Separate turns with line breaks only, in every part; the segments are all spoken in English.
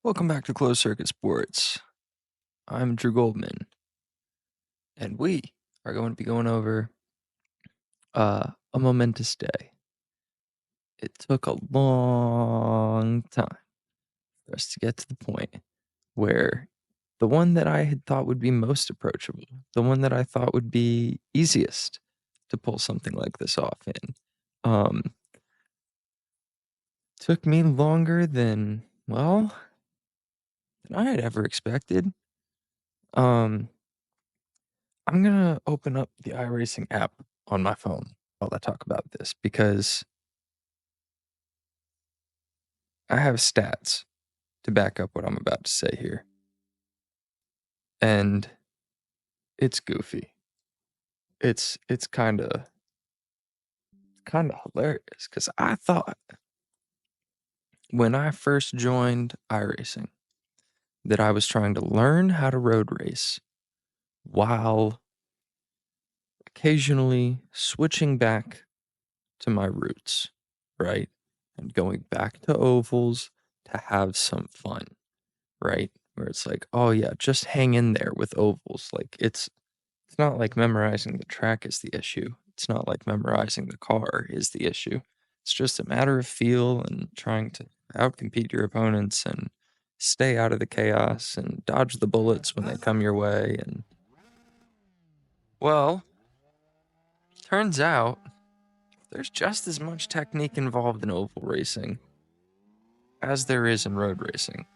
Welcome back to Closed Circuit Sports. I'm Drew Goldman, and we are going to be going over a momentous day. It took a long time for us to get to the point where the one that I had thought would be most approachable, the one that I thought would be easiest to pull something like this off in, took me longer than I had ever expected. I'm gonna open up the iRacing app on my phone while I talk about this because I have stats to back up what I'm about to say here. And it's goofy. It's kinda hilarious because I thought when I first joined iRacing that I was trying to learn how to road race while occasionally switching back to my roots, right? And going back to ovals to have some fun, right? Where it's like, oh yeah, just hang in there with ovals. Like it's not like memorizing the track is the issue. It's not like memorizing the car is the issue. It's just a matter of feel and trying to outcompete your opponents and stay out of the chaos and dodge the bullets when they come your way. And well, turns out there's just as much technique involved in oval racing as there is in road racing.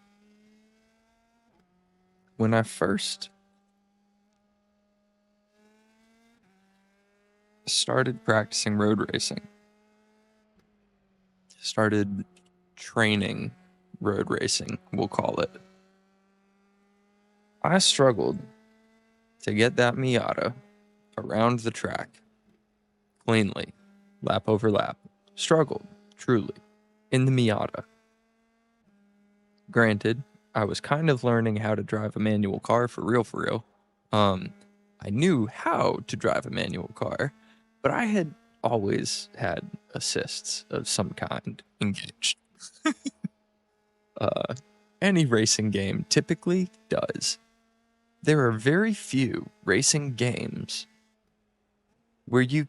When I first started practicing road racing, started training road racing, we'll call it, I struggled to get that Miata around the track cleanly, lap over lap. Struggled, truly, in the Miata. Granted, I was kind of learning how to drive a manual car for real. I knew how to drive a manual car, but I had always had assists of some kind engaged. Any racing game typically does. There are very few racing games where you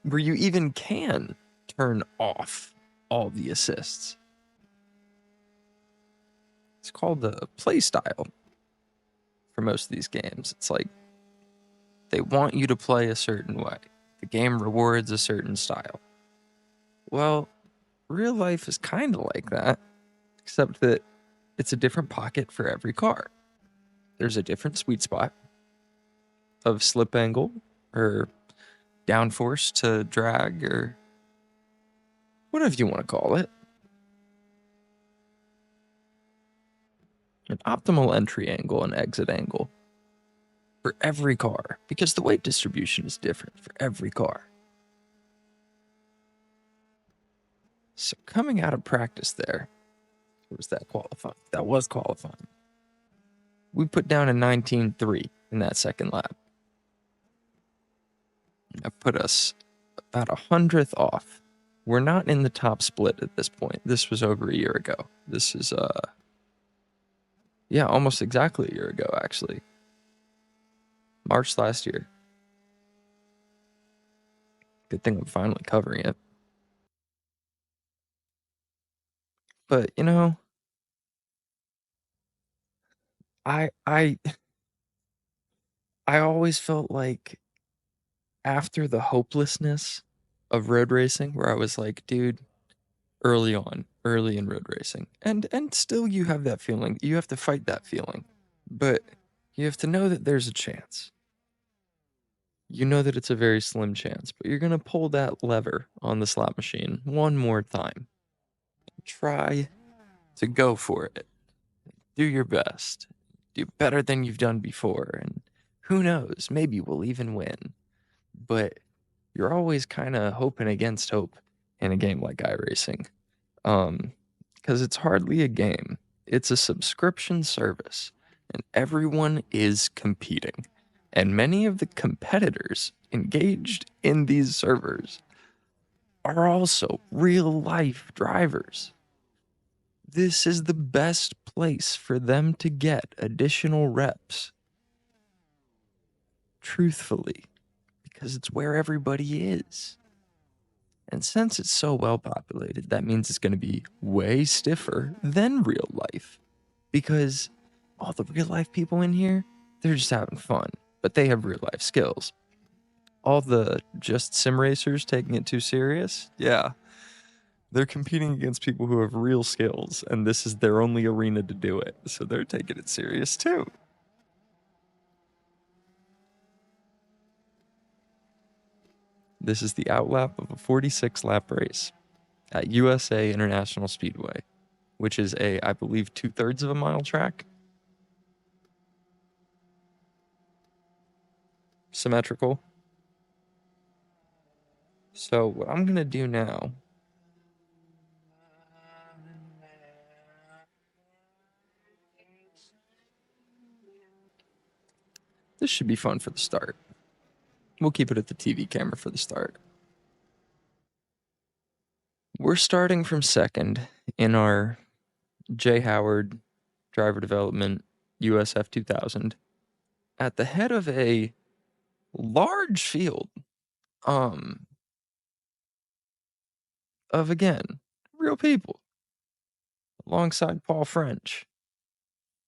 even can turn off all the assists. It's called the play style for most of these games. It's like they want you to play a certain way. The game rewards a certain style. Well, real life is kind of like that, except that it's a different pocket for every car. There's a different sweet spot of slip angle or downforce to drag or whatever you want to call it. An optimal entry angle and exit angle for every car because the weight distribution is different for every car. So coming out of practice there, was that qualifying? That was qualifying. We put down a 19.3 in that second lap. That put us about 100th off. We're not in the top split at this point. This was over a year ago. This is, almost exactly a year ago, actually. March last year. Good thing I'm finally covering it. But, I always felt like after the hopelessness of road racing, where I was like, dude, early in road racing, and still you have that feeling. You have to fight that feeling, but you have to know that there's a chance. You know that it's a very slim chance, but you're gonna pull that lever on the slot machine one more time. Try to go for it. Do your best. Do better than you've done before, and who knows, maybe we'll even win. But you're always kind of hoping against hope in a game like iRacing. Because it's hardly a game. It's a subscription service, and everyone is competing. And many of the competitors engaged in these servers are also real-life drivers. This is the best place for them to get additional reps. Truthfully, because it's where everybody is. And since it's so well populated, that means it's going to be way stiffer than real life. Because all the real life people in here, they're just having fun, but they have real life skills. All the just sim racers taking it too serious, yeah, they're competing against people who have real skills, and this is their only arena to do it, so they're taking it serious too. This is the outlap of a 46-lap race at USA International Speedway, which is a, I believe, 2/3 of a mile track. Symmetrical. So what I'm gonna do now, this should be fun for the start. We'll keep it at the TV camera for the start. We're starting from second in our J. Howard driver development USF 2000 at the head of a large field of, again, real people alongside Paul French,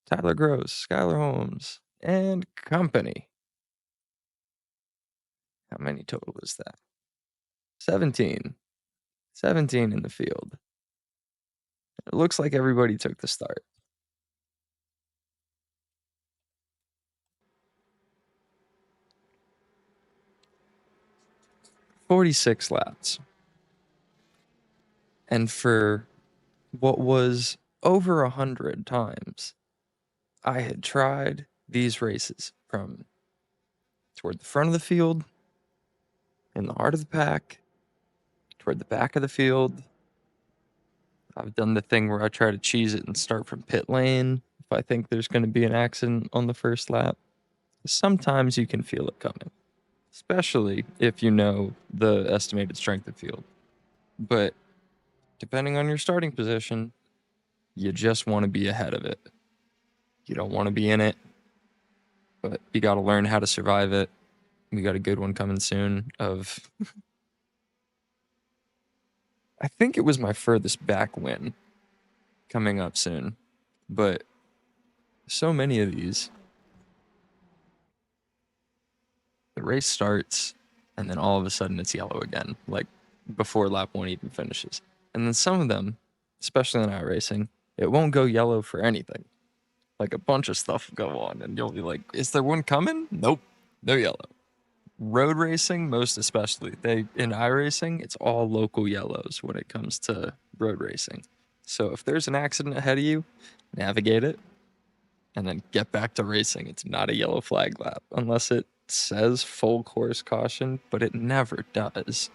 Tyler Gross, Skylar Holmes, and company. How many total is that? 17. 17 in the field. It looks like everybody took the start. 46 laps. And for what was over 100 times, I had tried these races from toward the front of the field, in the heart of the pack, toward the back of the field. I've done the thing where I try to cheese it and start from pit lane if I think there's going to be an accident on the first lap. Sometimes you can feel it coming, especially if you know the estimated strength of field. But depending on your starting position, you just want to be ahead of it. You don't want to be in it, but you got to learn how to survive it. We got a good one coming soon of, I think it was my furthest back win coming up soon, but so many of these, the race starts and then all of a sudden it's yellow again, like before lap one even finishes. And then some of them, especially in iRacing, it won't go yellow for anything. Like a bunch of stuff will go on and you'll be like, is there one coming? Nope, no yellow. Road racing, most especially, in iRacing, it's all local yellows when it comes to road racing. So if there's an accident ahead of you, navigate it and then get back to racing. It's not a yellow flag lap unless it says full course caution, but it never does.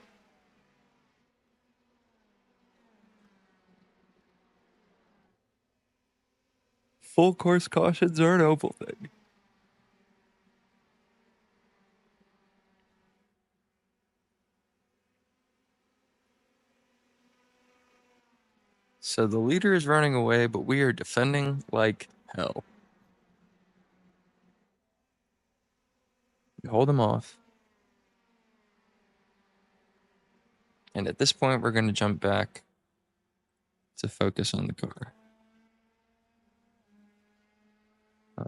Full course cautions are an oval thing. So the leader is running away, but we are defending like hell. We hold him off. And at this point, we're going to jump back to focus on the car.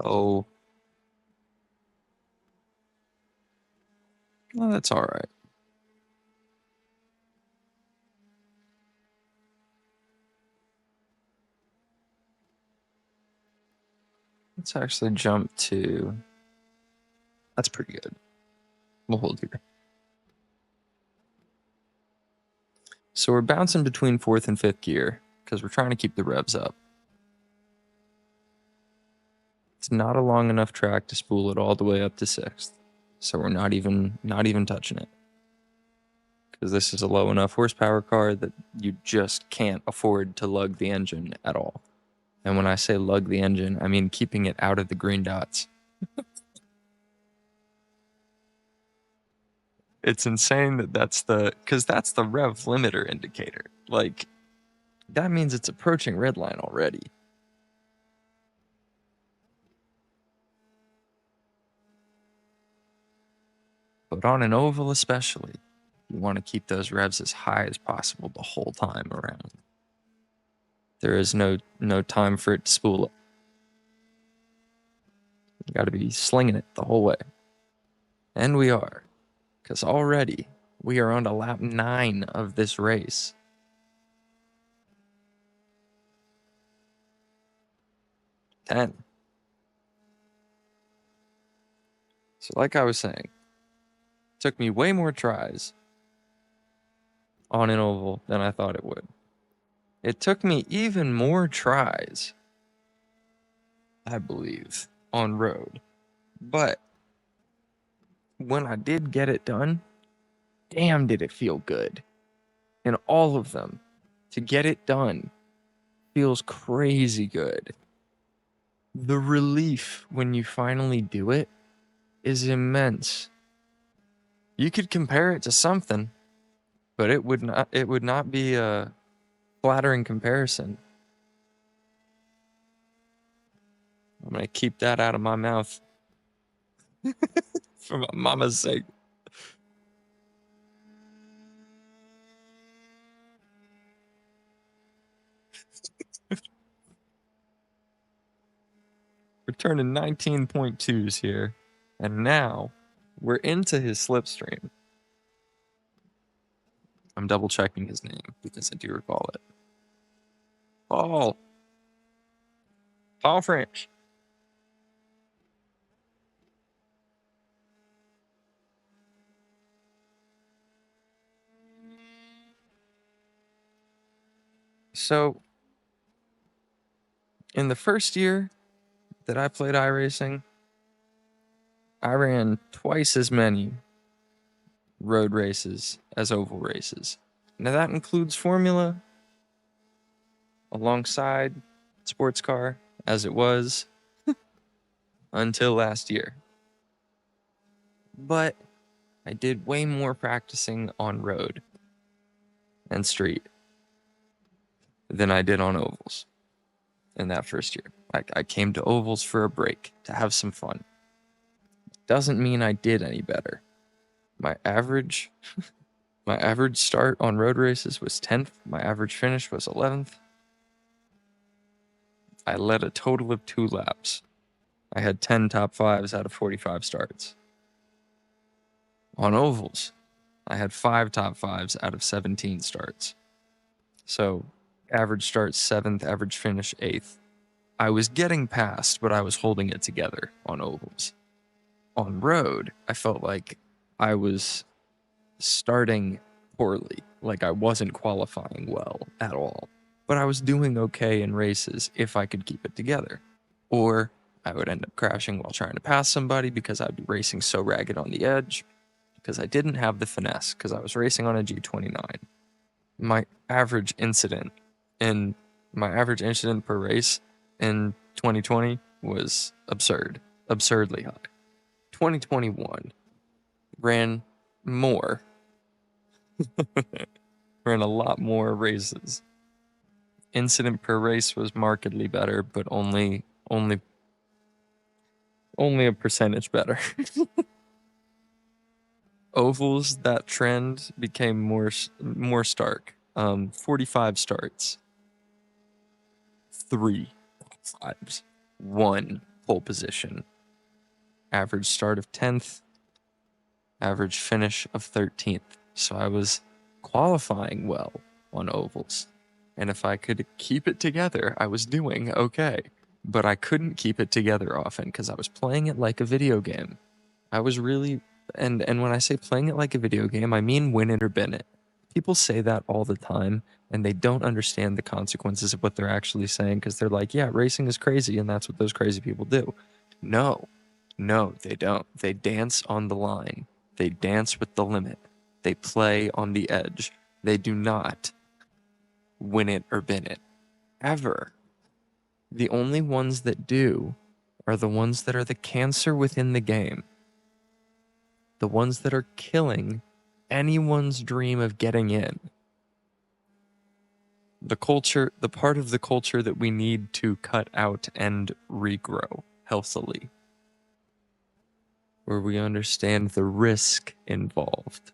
Oh. Well, that's all right. Let's actually jump to... That's pretty good. We'll hold here. So we're bouncing between 4th and 5th gear because we're trying to keep the revs up. It's not a long enough track to spool it all the way up to 6th. So we're not even touching it. Because this is a low enough horsepower car that you just can't afford to lug the engine at all. And when I say lug the engine, I mean keeping it out of the green dots. It's insane that that's the rev limiter indicator. Like, that means it's approaching red line already. But on an oval especially, you want to keep those revs as high as possible the whole time around. There is no time for it to spool up. You got to be slinging it the whole way. And we are, because already we are on to lap 9 of this race. 10. So like I was saying, it took me way more tries on an oval than I thought it would. It took me even more tries, I believe, on road. But when I did get it done, damn did it feel good. In all of them, to get it done feels crazy good. The relief when you finally do it is immense. You could compare it to something, but it would not be a flattering comparison. I'm gonna keep that out of my mouth for my mama's sake. We're turning 19.2s here, and now we're into his slipstream. I'm double checking his name because I do recall it. Paul French. So, in the first year that I played iRacing, I ran twice as many road races as oval races. Now that includes Formula alongside sports car, as it was until last year. But I did way more practicing on road and street than I did on ovals in that first year. I came to ovals for a break, to have some fun. Doesn't mean I did any better. My average start on road races was 10th. My average finish was 11th. I led a total of 2 laps. I had 10 top 5s out of 45 starts. On ovals, I had 5 top 5s out of 17 starts. So, average start 7th, average finish 8th. I was getting past, but I was holding it together on ovals. On road, I felt like I was starting poorly, like I wasn't qualifying well at all. But I was doing okay in races if I could keep it together. Or I would end up crashing while trying to pass somebody because I'd be racing so ragged on the edge, because I didn't have the finesse, because I was racing on a G29. My average incident per race in 2020 was absurdly high. 2021 ran a lot more races. Incident per race was markedly better, but only a percentage better. Ovals, that trend became more stark. 45 starts, 3 5s, 1 pole position, average start of 10th, average finish of 13th. So I was qualifying well on ovals. And if I could keep it together, I was doing okay. But I couldn't keep it together often because I was playing it like a video game. I was really, and when I say playing it like a video game, I mean win it or bin it. People say that all the time, and they don't understand the consequences of what they're actually saying because they're like, yeah, racing is crazy, and that's what those crazy people do. No, they don't. They dance on the line. They dance with the limit. They play on the edge. They do not win it or bin it. Ever. The only ones that do are the ones that are the cancer within the game. The ones that are killing anyone's dream of getting in. The culture, the part of the culture that we need to cut out and regrow healthily, where we understand the risk involved,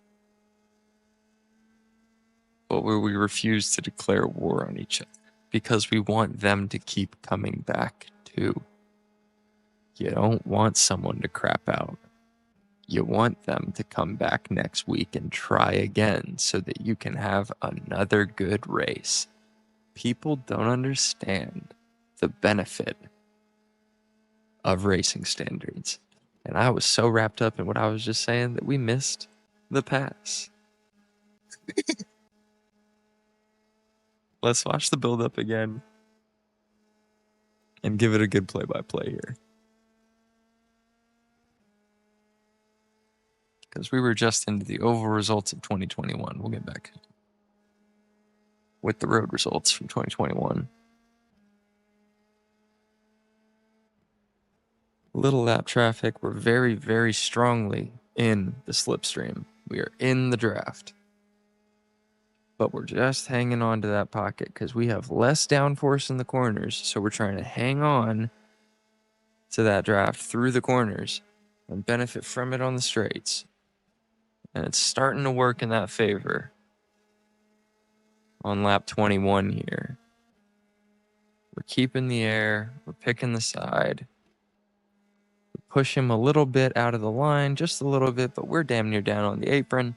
but where we refuse to declare war on each other because we want them to keep coming back too. You don't want someone to crap out. You want them to come back next week and try again so that you can have another good race. People don't understand the benefit of racing standards. And I was so wrapped up in what I was just saying that we missed the pass. Let's watch the build-up again and give it a good play-by-play here. Because we were just into the oval results of 2021. We'll get back with the road results from 2021. Little lap traffic. We're very, very strongly in the slipstream. We are in the draft. But we're just hanging on to that pocket because we have less downforce in the corners. So we're trying to hang on to that draft through the corners and benefit from it on the straights. And it's starting to work in that favor on lap 21 here. We're keeping the air. We're picking the side. We push him a little bit out of the line, just a little bit, but we're damn near down on the apron.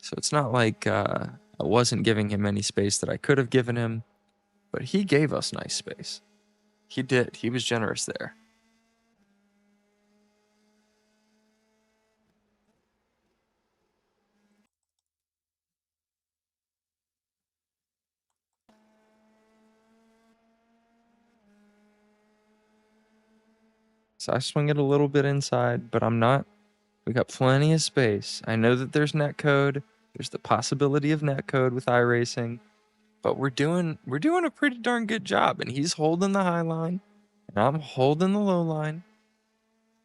So it's not like I wasn't giving him any space that I could have given him, but he gave us nice space. He did. He was generous there. So I swing it a little bit inside, but I'm not. We got plenty of space. I know that there's netcode. There's the possibility of netcode with iRacing, but we're doing a pretty darn good job. And he's holding the high line, and I'm holding the low line.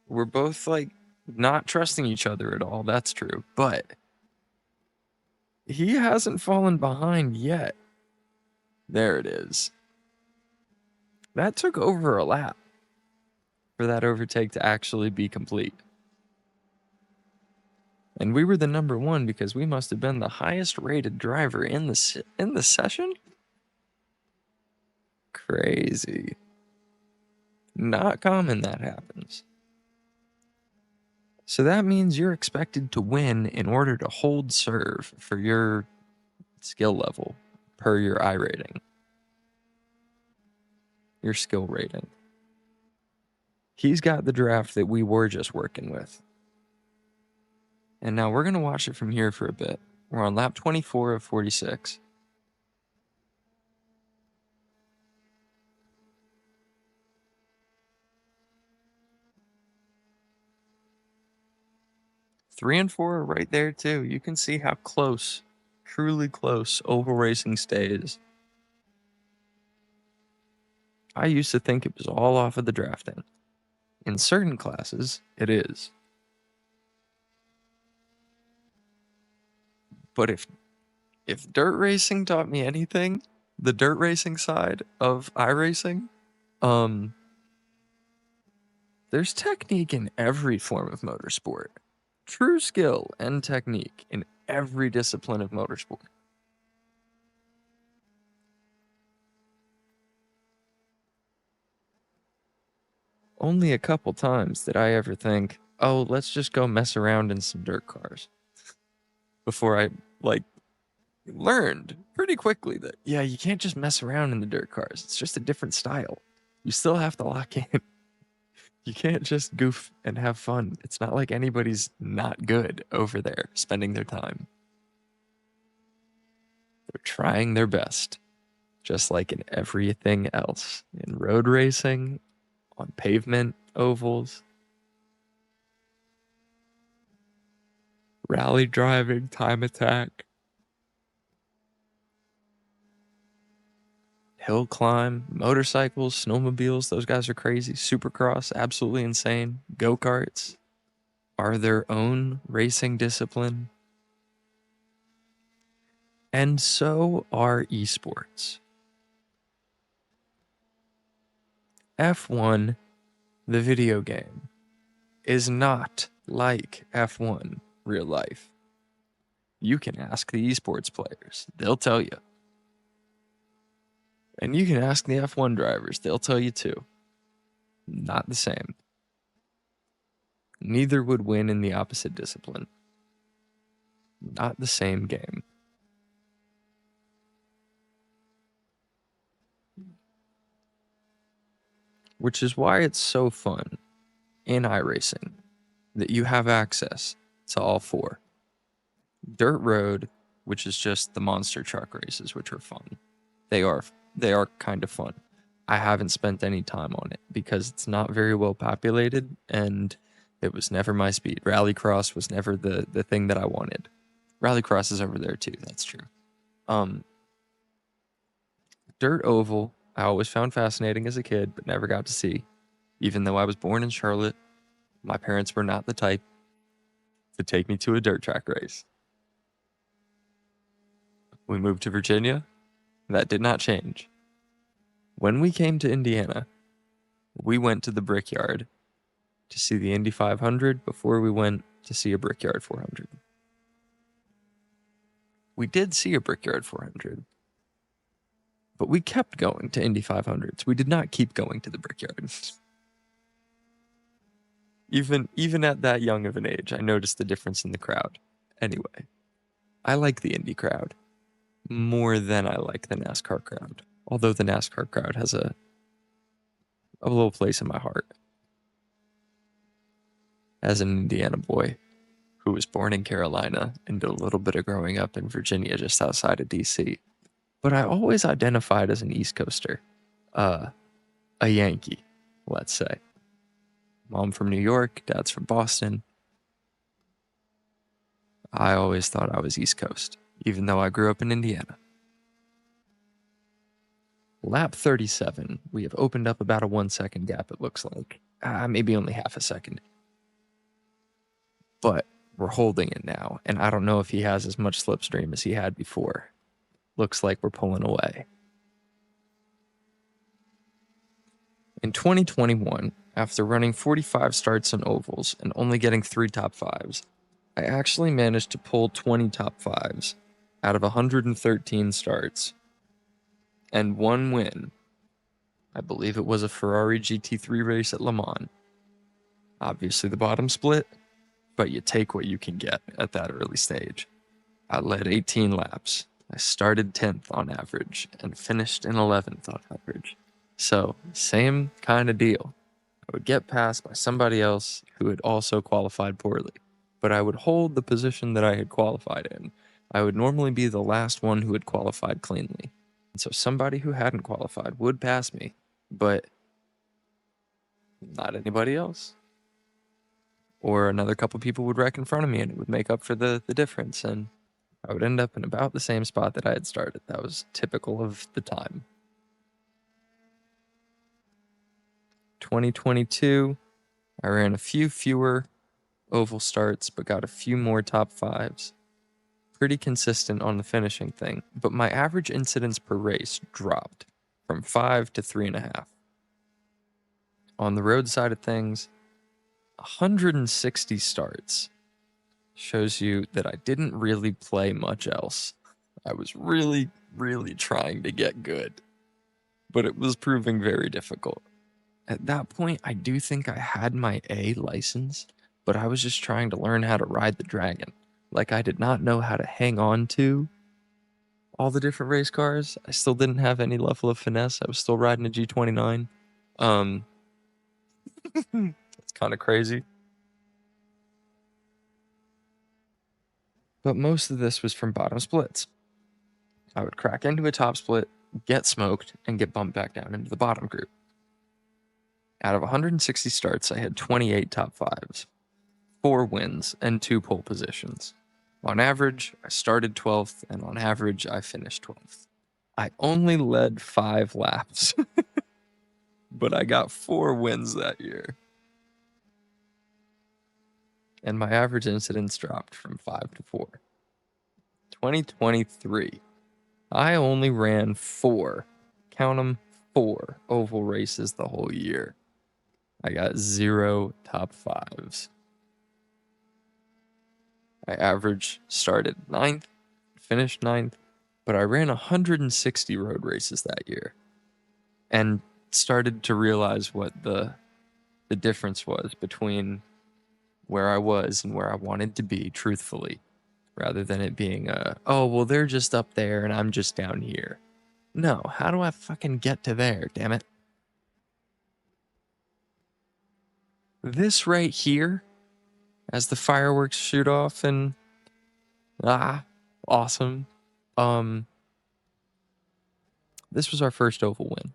We're both like not trusting each other at all. That's true, but he hasn't fallen behind yet. There it is. That took over a lap for that overtake to actually be complete. And we were the number one because we must have been the highest rated driver in the session? Crazy. Not common that happens. So that means you're expected to win in order to hold serve for your skill level per your I rating. Your skill rating. He's got the draft that we were just working with. And now we're going to watch it from here for a bit. We're on lap 24 of 46. Three and four are right there too. You can see how close, truly close, oval racing stays. I used to think it was all off of the drafting. In certain classes, it is. But if dirt racing taught me anything, the dirt racing side of iRacing, there's technique in every form of motorsport. True skill and technique in every discipline of motorsport. Only a couple times did I ever think, oh, let's just go mess around in some dirt cars. Before I, learned pretty quickly that, yeah, you can't just mess around in the dirt cars. It's just a different style. You still have to lock in. You can't just goof and have fun. It's not like anybody's not good over there spending their time. They're trying their best, just like in everything else. In road racing, on pavement ovals, rally driving, time attack, hill climb, motorcycles, snowmobiles, those guys are crazy. Supercross, absolutely insane. Go-karts are their own racing discipline. And so are esports. F1, the video game, is not like F1 real life. You can ask the esports players, they'll tell you. And you can ask the F1 drivers, they'll tell you too. Not the same. Neither would win in the opposite discipline. Not the same game. Which is why it's so fun in iRacing that you have access to all four. Dirt road, which is just the monster truck races, which are fun. They are kind of fun. I haven't spent any time on it because it's not very well populated and it was never my speed. Rallycross was never the thing that I wanted. Rallycross is over there too, that's true. Dirt oval, I always found fascinating as a kid, but never got to see. Even though I was born in Charlotte, my parents were not the type to take me to a dirt track race. We moved to Virginia. That did not change. When we came to Indiana, we went to the Brickyard to see the Indy 500 before we went to see a Brickyard 400. We did see a Brickyard 400, but we kept going to Indy 500s. We did not keep going to the Brickyard. Even at that young of an age, I noticed the difference in the crowd. Anyway, I like the Indy crowd more than I like the NASCAR crowd. Although the NASCAR crowd has a little place in my heart. As an Indiana boy who was born in Carolina and did a little bit of growing up in Virginia just outside of DC. But I always identified as an East Coaster. A Yankee, let's say. Mom from New York, dad's from Boston. I always thought I was East Coast, even though I grew up in Indiana. Lap 37, we have opened up about a 1 second gap, it looks like. Maybe only half a second. But we're holding it now, and I don't know if he has as much slipstream as he had before. Looks like we're pulling away. In 2021, after running 45 starts in ovals and only getting 3 top 5s, I actually managed to pull 20 top 5s out of 113 starts and 1 win. I believe it was a Ferrari GT3 race at Le Mans. Obviously the bottom split, but you take what you can get at that early stage. I led 18 laps. I started 10th on average and finished in 11th on average. So, same kind of deal. I would get passed by somebody else who had also qualified poorly, but I would hold the position that I had qualified in. I would normally be the last one who had qualified cleanly. And so somebody who hadn't qualified would pass me, but not anybody else. Or another couple people would wreck in front of me and it would make up for the difference, and I would end up in about the same spot that I had started. That was typical of the time. 2022, I ran a few fewer oval starts, but got a few more top 5s. Pretty consistent on the finishing thing, but my average incidents per race dropped from 5 to 3.5. On the road side of things, 160 starts shows you that I didn't really play much else. I was really, really trying to get good, but it was proving very difficult. At that point, I do think I had my A license, but I was just trying to learn how to ride the dragon. Like, I did not know how to hang on to all the different race cars. I still didn't have any level of finesse. I was still riding a G29. It's kind of crazy. But most of this was from bottom splits. I would crack into a top split, get smoked, and get bumped back down into the bottom group. Out of 160 starts, I had 28 top 5s, 4 wins, and 2 pole positions. On average, I started 12th, and on average, I finished 12th. I only led 5 laps, but I got 4 wins that year. And my average incidents dropped from 5 to 4. 2023, I only ran 4, count them, 4 oval races the whole year. I got 0 top 5s. I average started 9th, finished 9th, but I ran 160 road races that year and started to realize what the difference was between where I was and where I wanted to be, truthfully, rather than it being oh, well, they're just up there and I'm just down here. No, how do I fucking get to there, damn it? This right here, as the fireworks shoot off and awesome. This was our first oval win.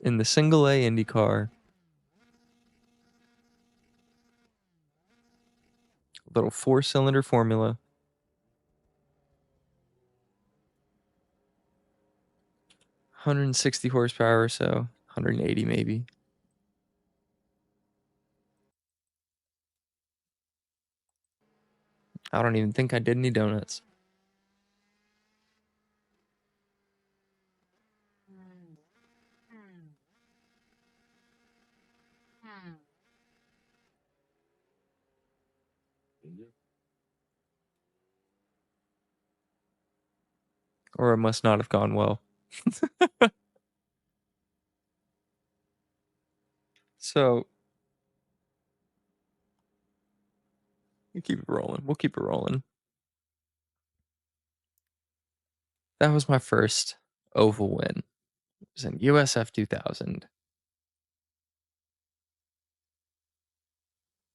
In the single A IndyCar, little 4-cylinder formula. 160 horsepower or so, 180 maybe. I don't even think I did any donuts. Or it must not have gone well. So, we keep it rolling. We'll keep it rolling. That was my first oval win. It was in USF 2000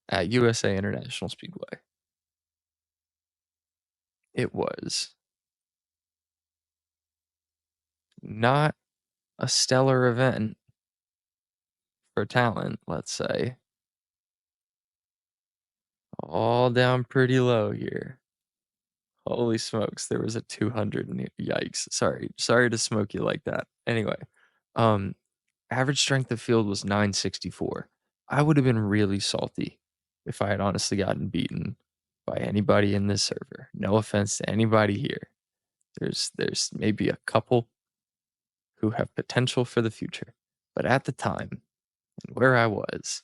at USA International Speedway. It was not a stellar event for talent, let's say. All down pretty low here. Holy smokes, there was a 200 and yikes. Sorry to smoke you like that. Anyway, average strength of field was 964. I would have been really salty if I had honestly gotten beaten by anybody in this server. No offense to anybody here. There's maybe a couple who have potential for the future. But at the time and where I was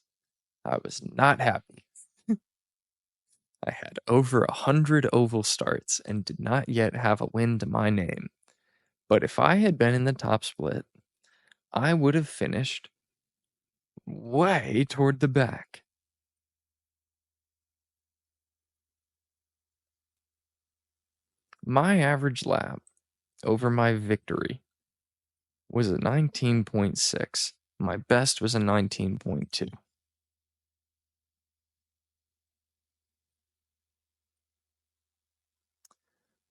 not happy. I had over 100 oval starts and did not yet have a win to my name. But if I had been in the top split, I would have finished way toward the back. My average lap over my victory was a 19.6. My best was a 19.2.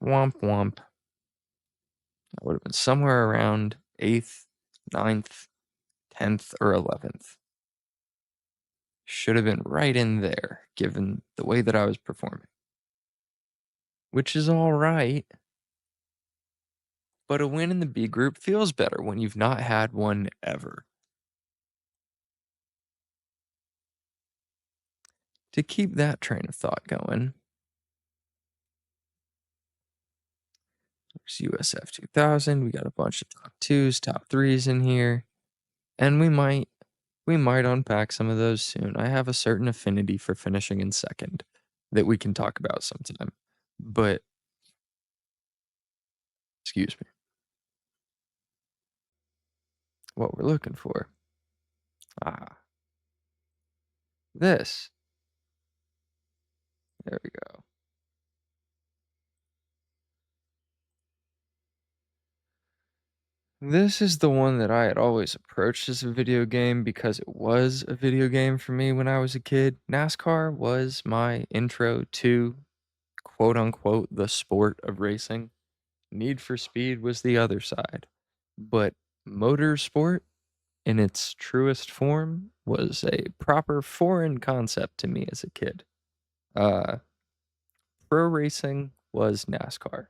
Womp womp. I would have been somewhere around 8th, 9th, 10th, or 11th. Should have been right in there, given the way that I was performing. Which is all right. But a win in the B group feels better when you've not had one ever. To keep that train of thought going, there's USF 2000. We got a bunch of top 2s, top 3s in here. And we might unpack some of those soon. I have a certain affinity for finishing in second that we can talk about sometime. But, excuse me, what we're looking for. This. There we go. This is the one that I had always approached as a video game because it was a video game for me when I was a kid. NASCAR was my intro to quote unquote the sport of racing. Need for Speed was the other side. But motorsport in its truest form was a proper foreign concept to me as a kid. Pro racing was NASCAR.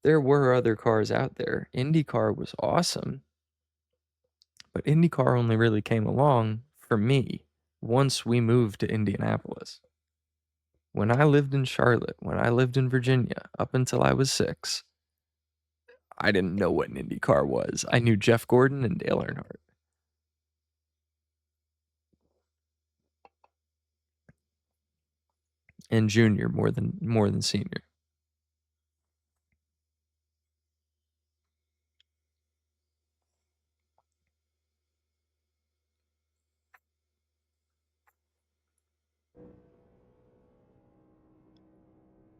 There were other cars out there. IndyCar was awesome, but IndyCar only really came along for me, once we moved to Indianapolis, when I lived in Charlotte, when I lived in Virginia, up until I was 6, I didn't know what an IndyCar was. I knew Jeff Gordon and Dale Earnhardt. And Junior more than Senior.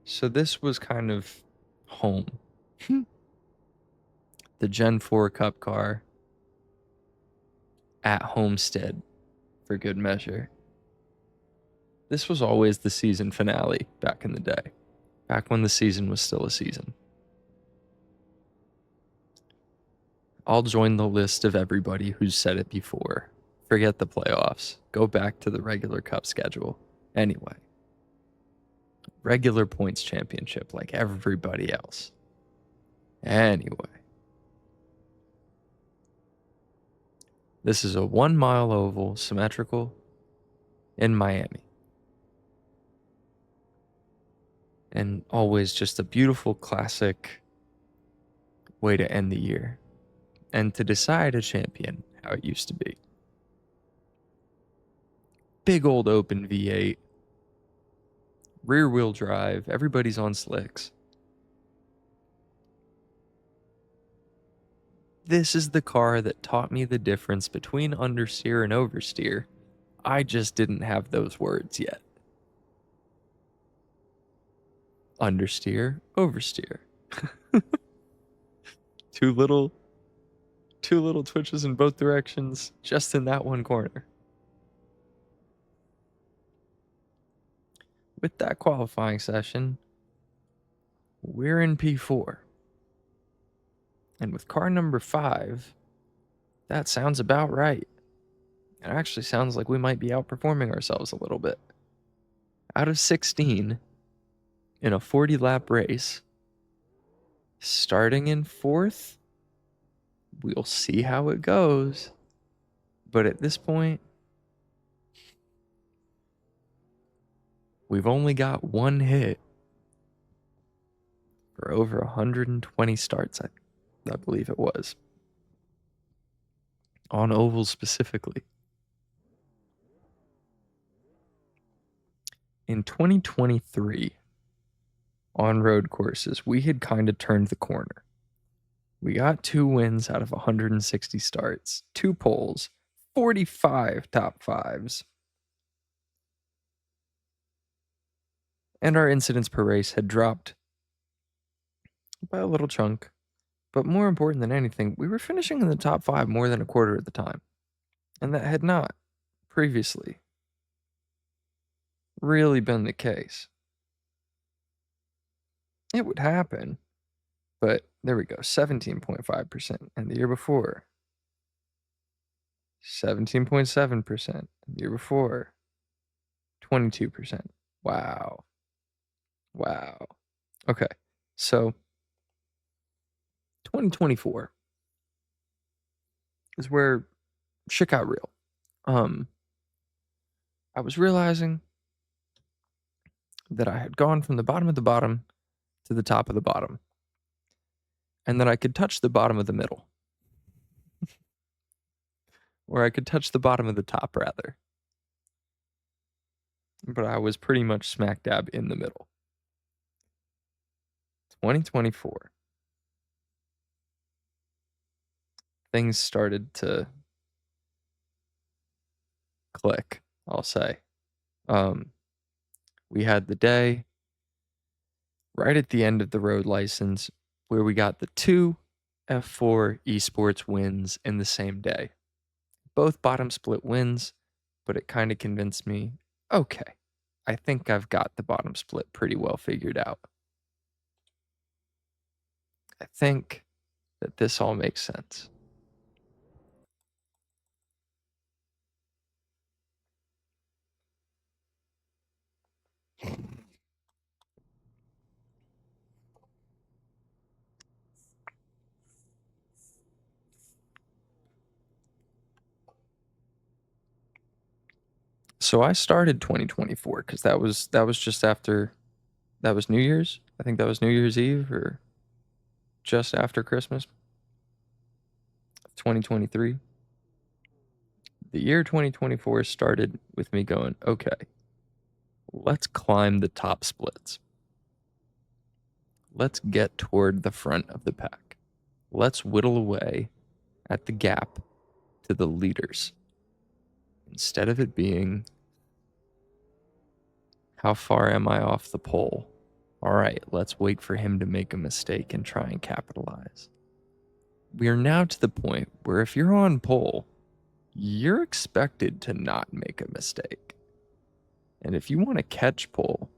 So this was kind of home. The Gen 4 Cup car at Homestead, for good measure. This was always the season finale back in the day, back when the season was still a season. I'll join the list of everybody who's said it before. Forget the playoffs. Go back to the regular Cup schedule. Anyway, regular points championship like everybody else. Anyway, this is a 1-mile oval, symmetrical, in Miami. And always just a beautiful, classic way to end the year and to decide a champion how it used to be. Big old open V8, rear wheel drive, everybody's on slicks. This is the car that taught me the difference between understeer and oversteer. I just didn't have those words yet. Understeer, oversteer. Two little twitches in both directions, just in that one corner. With that qualifying session, we're in P4. And with car number 5, that sounds about right. It actually sounds like we might be outperforming ourselves a little bit. Out of 16 in a 40-lap race, starting in 4th, we'll see how it goes. But at this point, we've only got one hit for over 120 starts, I believe it was. On ovals specifically. In 2023, on road courses, we had kind of turned the corner. We got 2 wins out of 160 starts, 2 poles, 45 top 5s. And our incidents per race had dropped by a little chunk. But more important than anything, we were finishing in the top 5 more than a quarter of the time. And that had not previously really been the case. It would happen, but there we go, 17.5%. And the year before, 17.7%. The year before, 22%. Wow. Okay, so 2024 is where shit got real. I was realizing that I had gone from the bottom of the bottom to the top of the bottom, and that I could touch the bottom of the middle. Or I could touch the bottom of the top, rather. But I was pretty much smack dab in the middle. 2024. Things started to click, I'll say. We had the day right at the end of the road license where we got the 2 F4 esports wins in the same day. Both bottom split wins, but it kind of convinced me, okay, I think I've got the bottom split pretty well figured out. I think that this all makes sense. So I started 2024 because that was just after, that was New Year's. I think that was New Year's Eve or just after Christmas, 2023. The year 2024 started with me going, okay, let's climb the top splits. Let's get toward the front of the pack. Let's whittle away at the gap to the leaders. Instead of it being, how far am I off the pole? All right, let's wait for him to make a mistake and try and capitalize. We are now to the point where if you're on pole, you're expected to not make a mistake. And if you want to catch pole,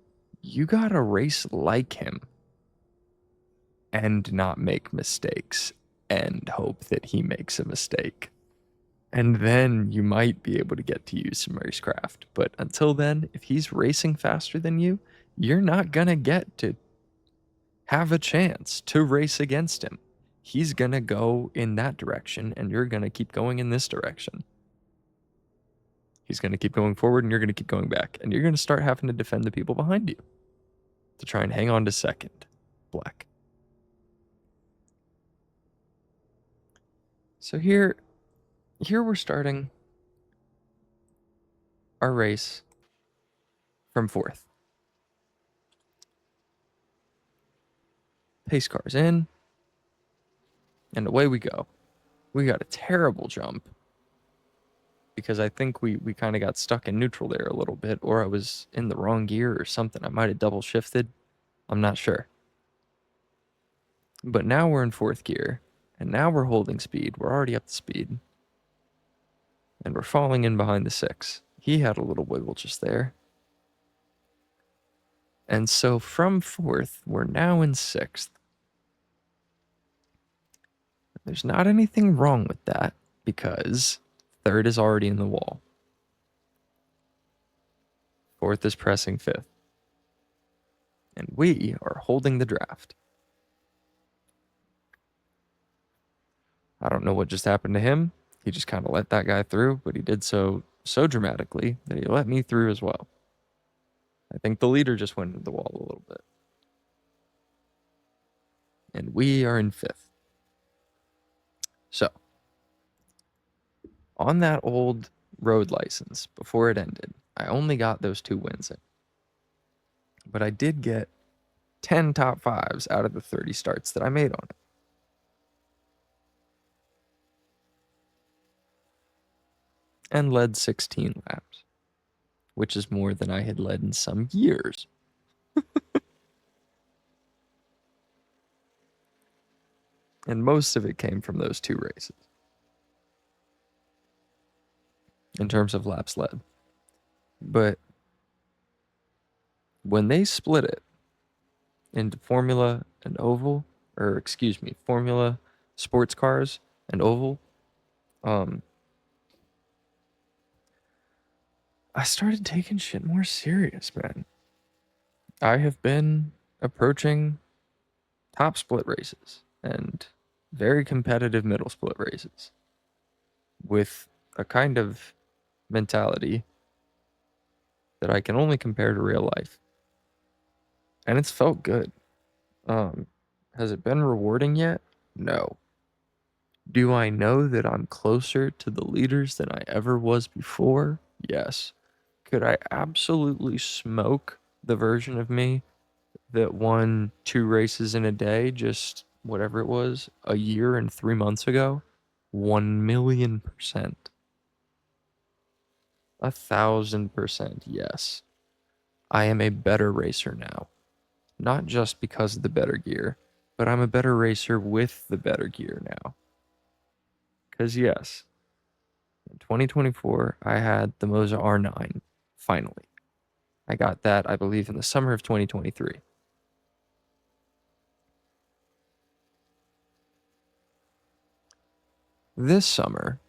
you gotta race like him and not make mistakes and hope that he makes a mistake. And then you might be able to get to use some racecraft. But until then, if he's racing faster than you, you're not gonna get to have a chance to race against him. He's gonna go in that direction and you're gonna keep going in this direction. He's gonna keep going forward and you're gonna keep going back. And you're gonna start having to defend the people behind you to try and hang on to second. Black. So here we're starting our race from fourth. Pace car's in, and away we go. We got a terrible jump because I think we kind of got stuck in neutral there a little bit, or I was in the wrong gear or something. I might have double shifted. I'm not sure. But now we're in fourth gear, and now we're holding speed. We're already up to speed. And we're falling in behind the six. He had a little wiggle just there. And so from fourth, we're now in sixth. There's not anything wrong with that because third is already in the wall. Fourth is pressing fifth. And we are holding the draft. I don't know what just happened to him. He just kind of let that guy through, but he did so dramatically that he let me through as well. I think the leader just went into the wall a little bit. And we are in fifth. So, on that old road license, before it ended, I only got those 2 wins in. But I did get 10 top fives out of the 30 starts that I made on it. And led 16 laps, which is more than I had led in some years. And most of it came from those 2 races in terms of laps led. But when they split it into Formula and Oval, or excuse me, Formula, sports cars, and Oval, I started taking shit more serious, man. I have been approaching top split races and very competitive middle split races with a kind of mentality that I can only compare to real life. And it's felt good. Has it been rewarding yet? No. Do I know that I'm closer to the leaders than I ever was before? Yes. Could I absolutely smoke the version of me that won 2 races in a day, just whatever it was, a year and 3 months ago? 1,000,000%. 1,000% yes. I am a better racer now. Not just because of the better gear, but I'm a better racer with the better gear now. Because yes, in 2024, I had the Moza R9, finally. I got that, I believe, in the summer of 2023. This summer,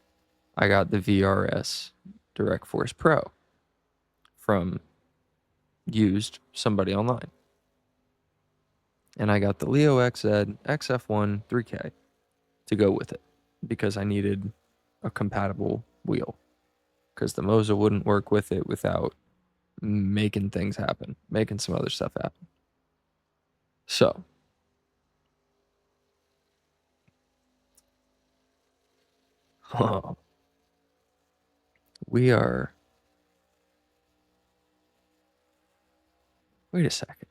I got the VRS Direct Force Pro from used somebody online. And I got the Leo XZ XF1 3K to go with it because I needed a compatible wheel. because the Moza wouldn't work with it without making things happen, making some other stuff happen. So, we are. Wait a second.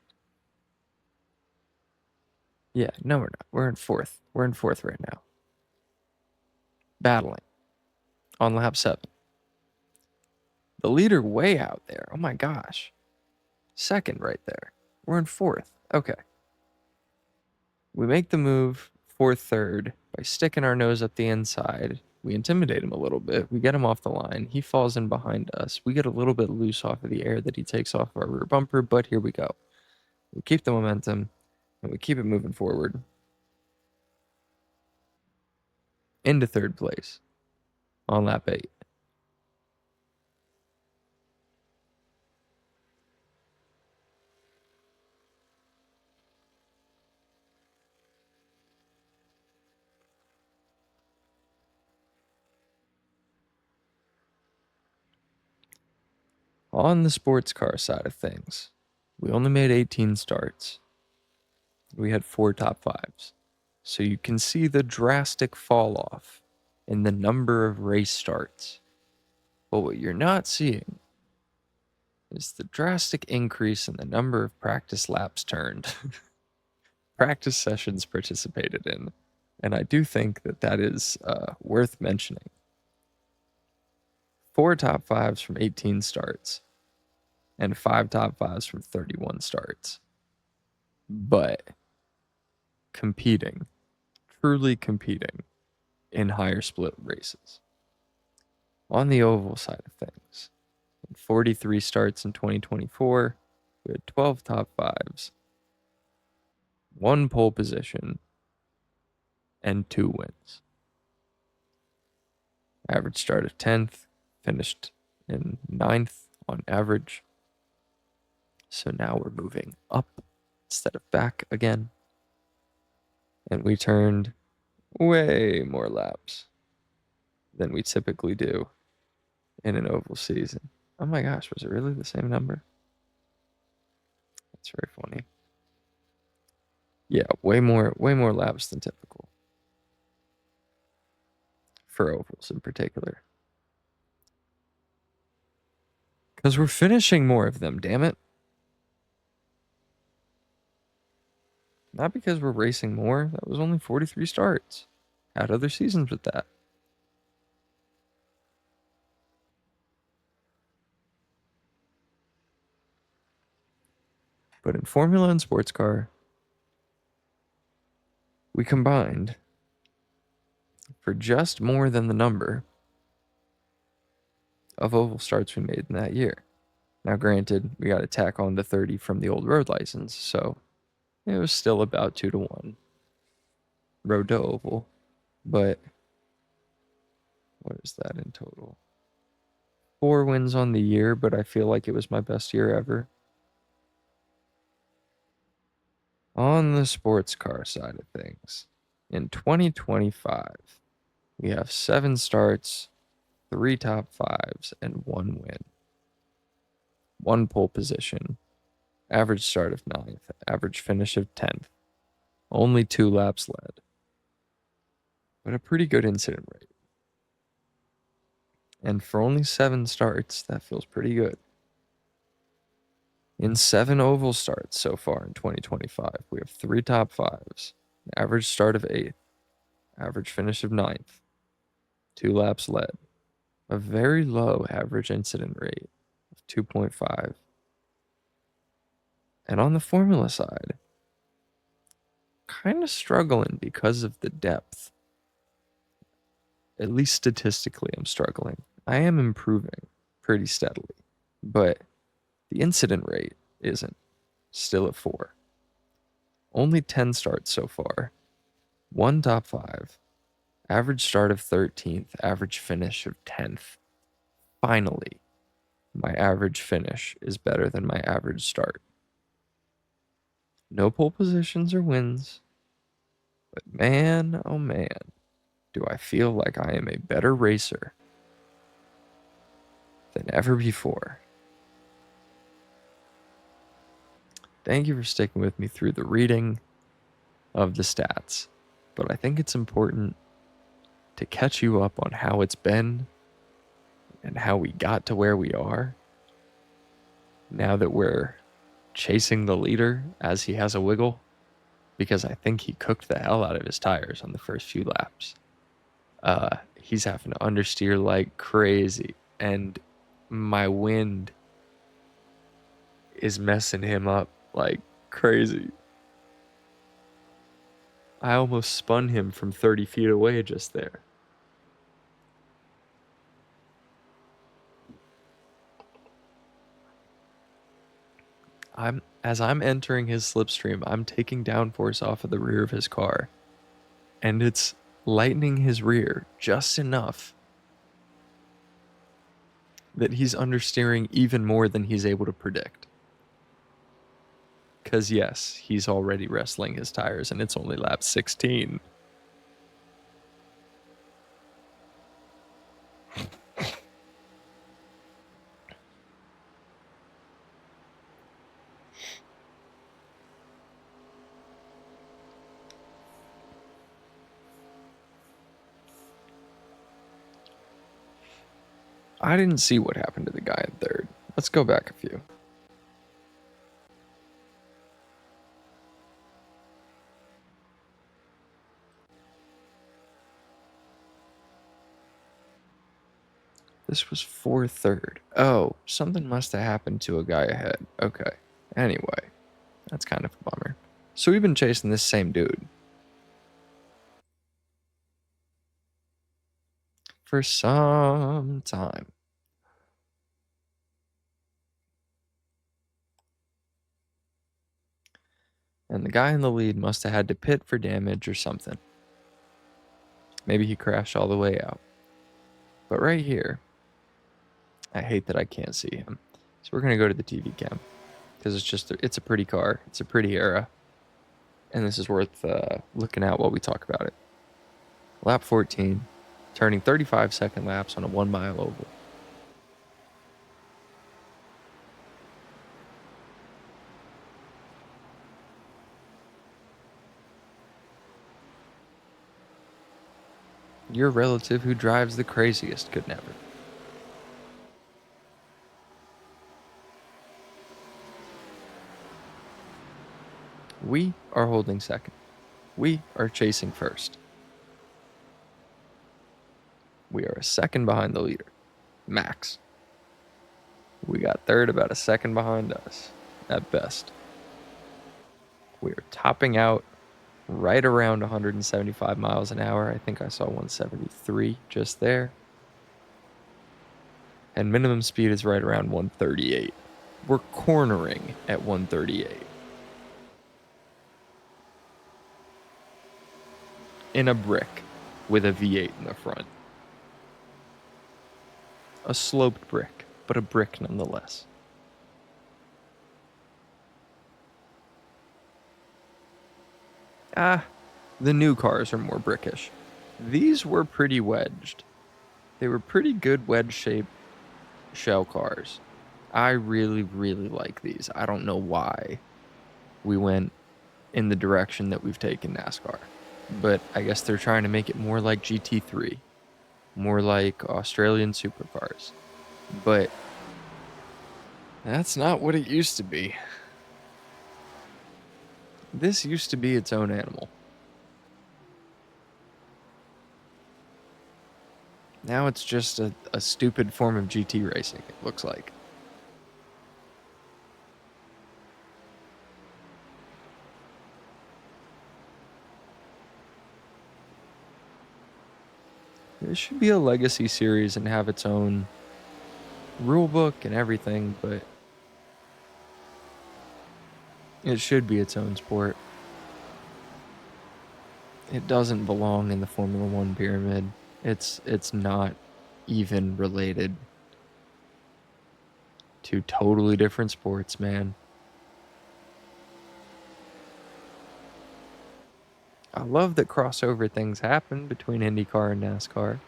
Yeah, no, we're not. We're in fourth. We're in fourth right now. Battling on lap 7. The leader way out there. Oh my gosh. Second right there. We're in fourth. Okay. We make the move for third by sticking our nose up the inside. We intimidate him a little bit. We get him off the line. He falls in behind us. We get a little bit loose off of the air that he takes off our rear bumper, but here we go. We keep the momentum and we keep it moving forward into third place on lap 8. On the sports car side of things, we only made 18 starts. We had 4 top 5s. So you can see the drastic fall off in the number of race starts. But what you're not seeing is the drastic increase in the number of practice laps turned, practice sessions participated in. And I do think that that is worth mentioning. 4 top 5s from 18 starts and 5 top 5s from 31 starts. But competing, truly competing in higher split races. On the oval side of things, 43 starts in 2024, we had 12 top 5s, 1 pole position, and 2 wins. Average start of 10th, finished in 9th on average. So now we're moving up instead of back again. And we turned way more laps than we typically do in an oval season. Oh my gosh, was it really the same number? That's very funny. Yeah, way more laps than typical. For ovals in particular. Because we're finishing more of them, damn it. Not because we're racing more. That was only 43 starts. Had other seasons with that. But in Formula and sports car, we combined for just more than the number of oval starts we made in that year. Now, granted, we got to tack on the 30 from the old road license, so it was still about 2-1 road to oval. But what is that in total? 4 wins on the year, but I feel like it was my best year ever. On the sports car side of things, in 2025, we have 7 starts, 3 top 5s, and 1 win. 1 pole position, average start of 9th, average finish of 10th, only 2 laps led, but a pretty good incident rate. And for only 7 starts, that feels pretty good. In 7 oval starts so far in 2025, we have 3 top 5s, average start of 8th, average finish of 9th, 2 laps led, a very low average incident rate of 2.5. And on the formula side, kind of struggling because of the depth. At least statistically, I'm struggling. I am improving pretty steadily, but the incident rate isn't. Still at 4. Only 10 starts so far. 1 top 5. Average start of 13th. Average finish of 10th. Finally, my average finish is better than my average start. No pole positions or wins. But man, oh man, do I feel like I am a better racer than ever before. Thank you for sticking with me through the reading of the stats, but I think it's important to catch you up on how it's been and how we got to where we are now that we're chasing the leader as he has a wiggle, because I think he cooked the hell out of his tires on the first few laps. He's having to understeer like crazy, and my wind is messing him up like crazy. I almost spun him from 30 feet away just there. As I'm entering his slipstream, I'm taking downforce off of the rear of his car, and it's lightening his rear just enough that he's understeering even more than he's able to predict. Because yes, he's already wrestling his tires, and it's only lap 16. I didn't see what happened to the guy in third. Let's go back a few. This was for third. Oh, something must have happened to a guy ahead. Okay. Anyway, that's kind of a bummer. So we've been chasing this same dude for some time. And the guy in the lead must have had to pit for damage or something. Maybe he crashed all the way out. But right here, I hate that I can't see him. So we're going to go to the TV cam, because it's a pretty car. It's a pretty era. And this is worth looking at while we talk about it. Lap 14, turning 35-second laps on a 1-mile oval. Your relative who drives the craziest could never. We are holding second. We are chasing first. We are a second behind the leader, max. We got third about a second behind us, at best. We are topping out right around 175 miles an hour. I think I saw 173 just there. And minimum speed is right around 138. We're cornering at 138. In a brick with a V8 in the front. A sloped brick, but a brick nonetheless. The new cars are more brickish. These were pretty wedged. They were pretty good wedge-shaped shell cars. I really, really like these. I don't know why we went in the direction that we've taken NASCAR. But I guess they're trying to make it more like GT3. More like Australian supercars. But that's not what it used to be. This used to be its own animal. Now it's just a stupid form of GT racing, it looks like. It should be a legacy series and have its own rule book and everything, but it should be its own sport. It doesn't belong in the Formula One pyramid. It's not even related to totally different sports, man. I love that crossover things happen between IndyCar and NASCAR.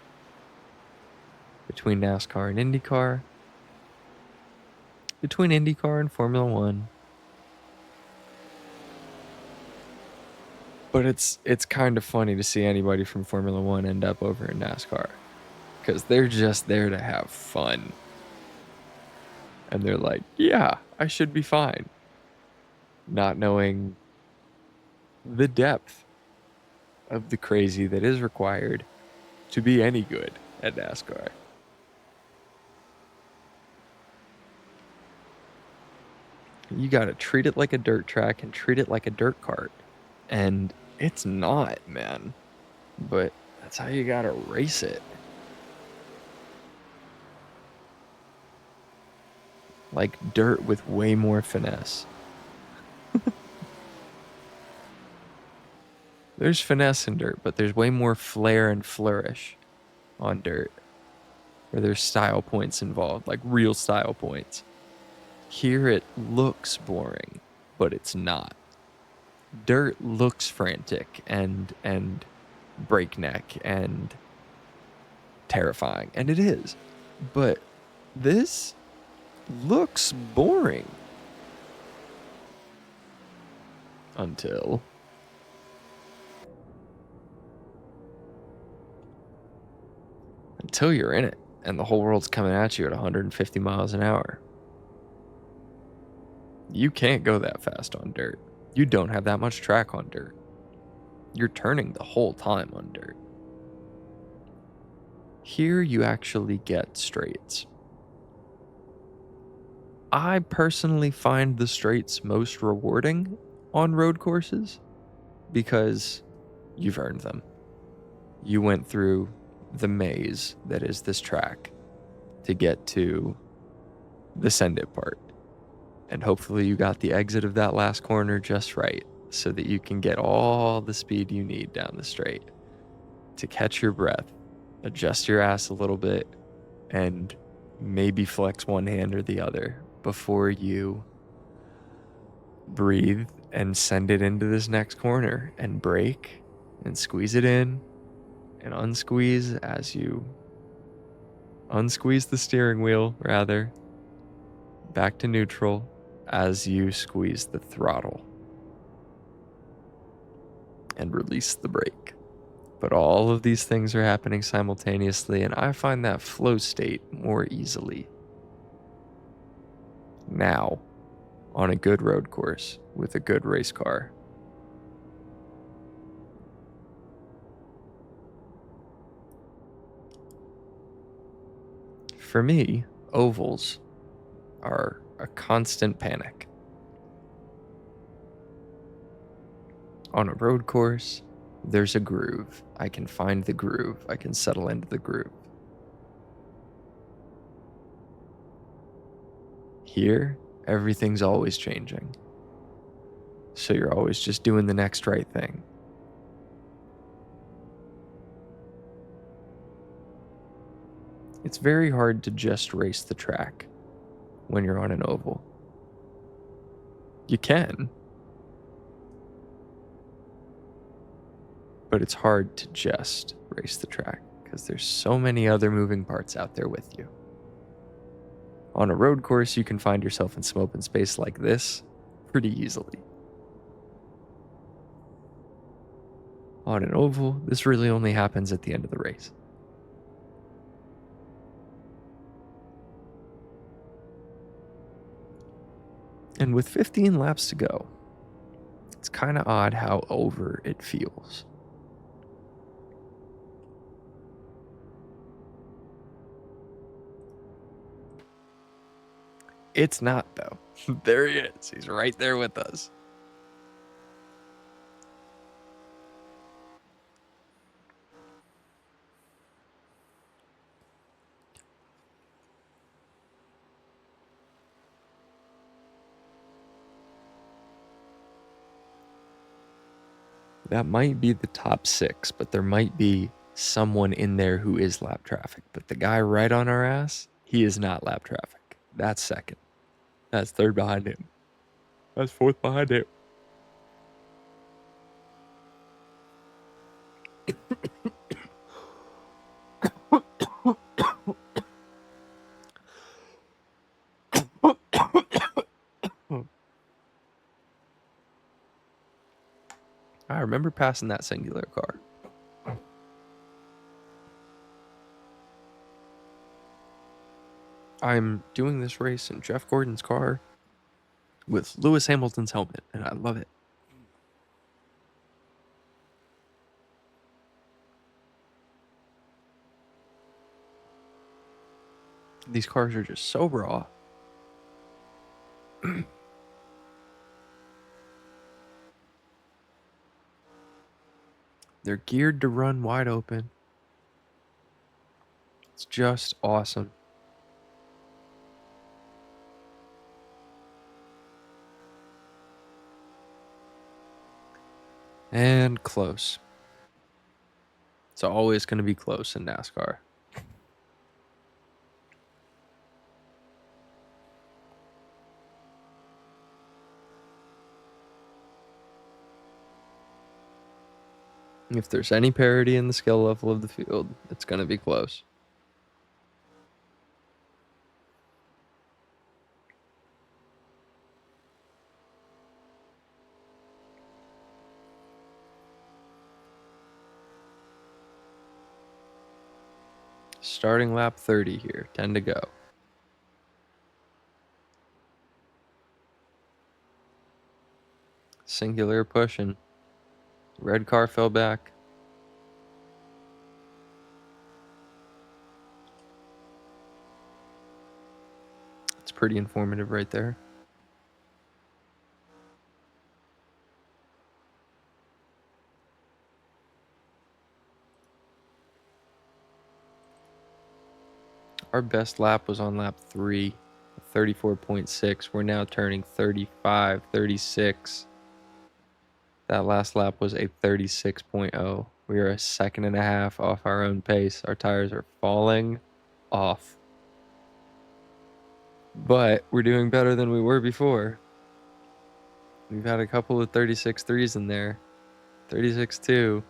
Between NASCAR and IndyCar. between IndyCar and Formula One. But it's kind of funny to see anybody from Formula One end up over in NASCAR because they're just there to have fun. And they're like, yeah, I should be fine. Not knowing the depth of the crazy that is required to be any good at NASCAR. You got to treat it like a dirt track and treat it like a dirt cart. And it's not, man. But that's how you got to race it. Like dirt with way more finesse. There's finesse in dirt, but there's way more flair and flourish on dirt. Where there's style points involved, like real style points. Here it looks boring, but it's not. Dirt looks frantic and breakneck and terrifying, and it is. But this looks boring. Until you're in it and the whole world's coming at you at 150 miles an hour. You can't go that fast on dirt. You don't have that much track on dirt. You're turning the whole time on dirt. Here you actually get straights. I personally find the straights most rewarding on road courses because you've earned them. You went through the maze that is this track to get to the send it part. And hopefully you got the exit of that last corner just right so that you can get all the speed you need down the straight to catch your breath, adjust your ass a little bit, and maybe flex one hand or the other before you breathe and send it into this next corner and brake and squeeze it in and unsqueeze as you unsqueeze the steering wheel, rather, back to neutral as you squeeze the throttle and release the brake. But all of these things are happening simultaneously, and I find that flow state more easily now on a good road course with a good race car. For me, ovals are a constant panic. On a road course, there's a groove. I can find the groove. I can settle into the groove. Here, everything's always changing. So you're always just doing the next right thing. It's very hard to just race the track when you're on an oval. You can, but it's hard to just race the track because there's so many other moving parts out there with you. On a road course, you can find yourself in some open space like this pretty easily. On an oval, this really only happens at the end of the race. And with 15 laps to go, it's kind of odd how over it feels. It's not, though. There he is. He's right there with us. That might be the top 6, but there might be someone in there who is lap traffic. But the guy right on our ass, he is not lap traffic. That's second. That's third behind him. That's fourth behind him. remember passing that singular car. I'm doing this race in Jeff Gordon's car with Lewis Hamilton's helmet, and I love it. These cars are just so raw. They're geared to run wide open. It's just awesome. And close. It's always going to be close in NASCAR. If there's any parity in the skill level of the field, it's going to be close. Starting lap 30 here, 10 to go. Singular pushing. Red car fell back. It's pretty informative right there. Our best lap was on lap 3, 34.6. We're now turning 35, 36. That last lap was a 36.0. We are a second and a half off our own pace. Our tires are falling off. But we're doing better than we were before. We've had a couple of 36.3s in there. 36.2.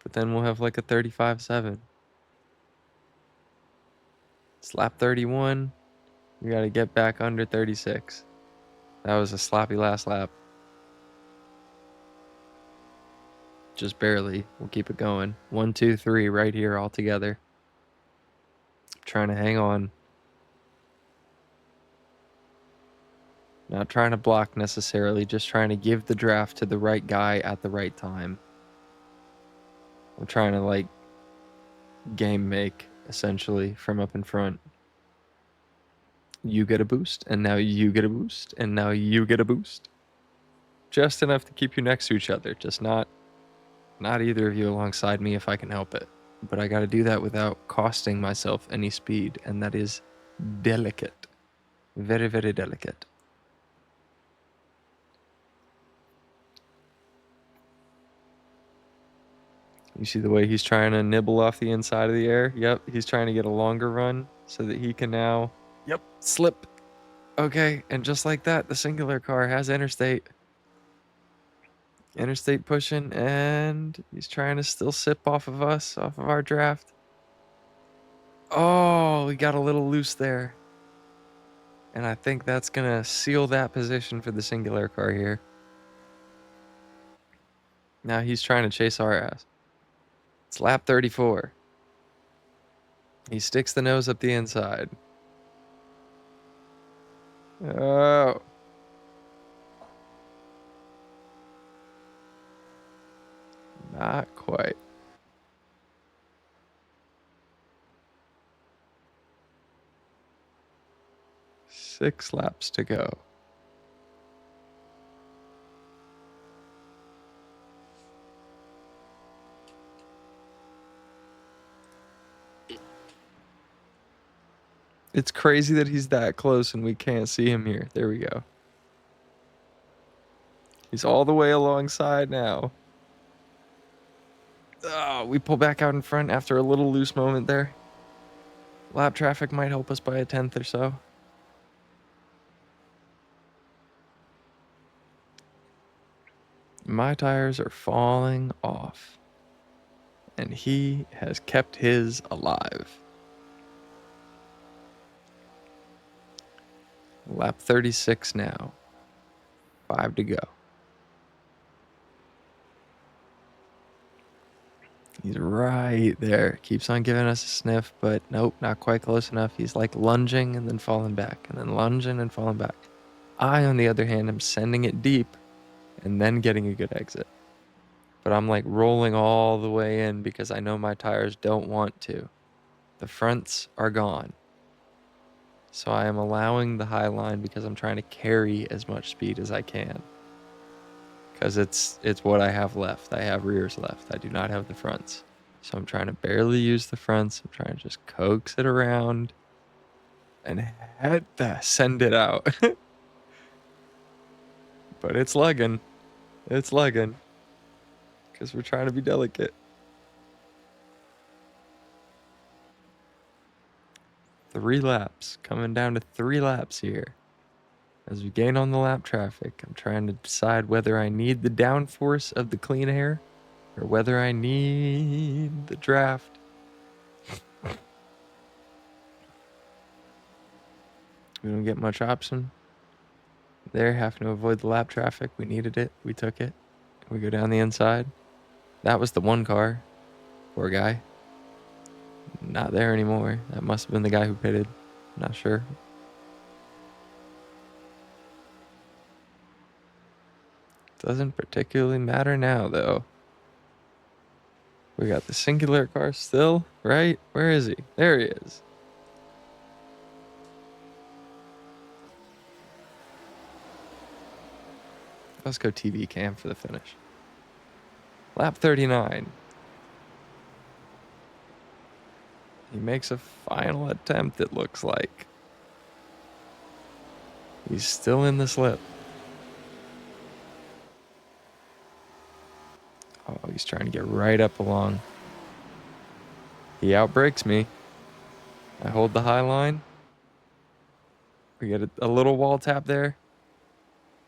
But then we'll have like a 35.7. It's lap 31. We got to get back under 36. That was a sloppy last lap. Just barely. We'll keep it going. 1, 2, 3 right here all together. Trying to hang on. Not trying to block necessarily, just trying to give the draft to the right guy at the right time. I'm trying to like game make essentially from up in front. You get a boost, and now you get a boost, and now you get a boost. Just enough to keep you next to each other, just not either of you alongside me if I can help it. But I got to do that without costing myself any speed, and that is delicate. Very, very delicate. You see the way he's trying to nibble off the inside of the air? Yep, he's trying to get a longer run so that he can now, slip. Okay, and just like that, the singular car has interstate. Interstate pushing, and he's trying to still sip off of us, off of our draft. Oh, we got a little loose there. And I think that's going to seal that position for the singular car here. Now he's trying to chase our ass. It's lap 34. He sticks the nose up the inside. Oh. Not quite. Six laps to go. It's crazy that he's that close and we can't see him here. There we go. He's all the way alongside now. Oh, we pull back out in front after a little loose moment there. Lap traffic might help us by a 10th or so. My tires are falling off. And he has kept his alive. Lap 36 now. 5 to go. He's right there. Keeps on giving us a sniff, but nope, not quite close enough. He's like lunging and then falling back, and then lunging and falling back. I, on the other hand, am sending it deep and then getting a good exit. But I'm like rolling all the way in because I know my tires don't want to. The fronts are gone. So I am allowing the high line because I'm trying to carry as much speed as I can. Because it's what I have left. I have rears left. I do not have the fronts. So I'm trying to barely use the fronts. I'm trying to just coax it around and send it out. But it's lugging. It's lugging. Because we're trying to be delicate. 3 laps. Coming down to 3 laps here. As we gain on the lap traffic, I'm trying to decide whether I need the downforce of the clean air or whether I need the draft. We don't get much option there, having to avoid the lap traffic. We needed it. We took it. We go down the inside. That was the one car. Poor guy. Not there anymore. That must have been the guy who pitted. Not sure. Doesn't particularly matter now, though. We got the singular car still, right? Where is he? There he is. Let's go TV cam for the finish. Lap 39. He makes a final attempt, it looks like. He's still in the slip. Oh, he's trying to get right up along. He outbrakes me. I hold the high line. We get a little wall tap there.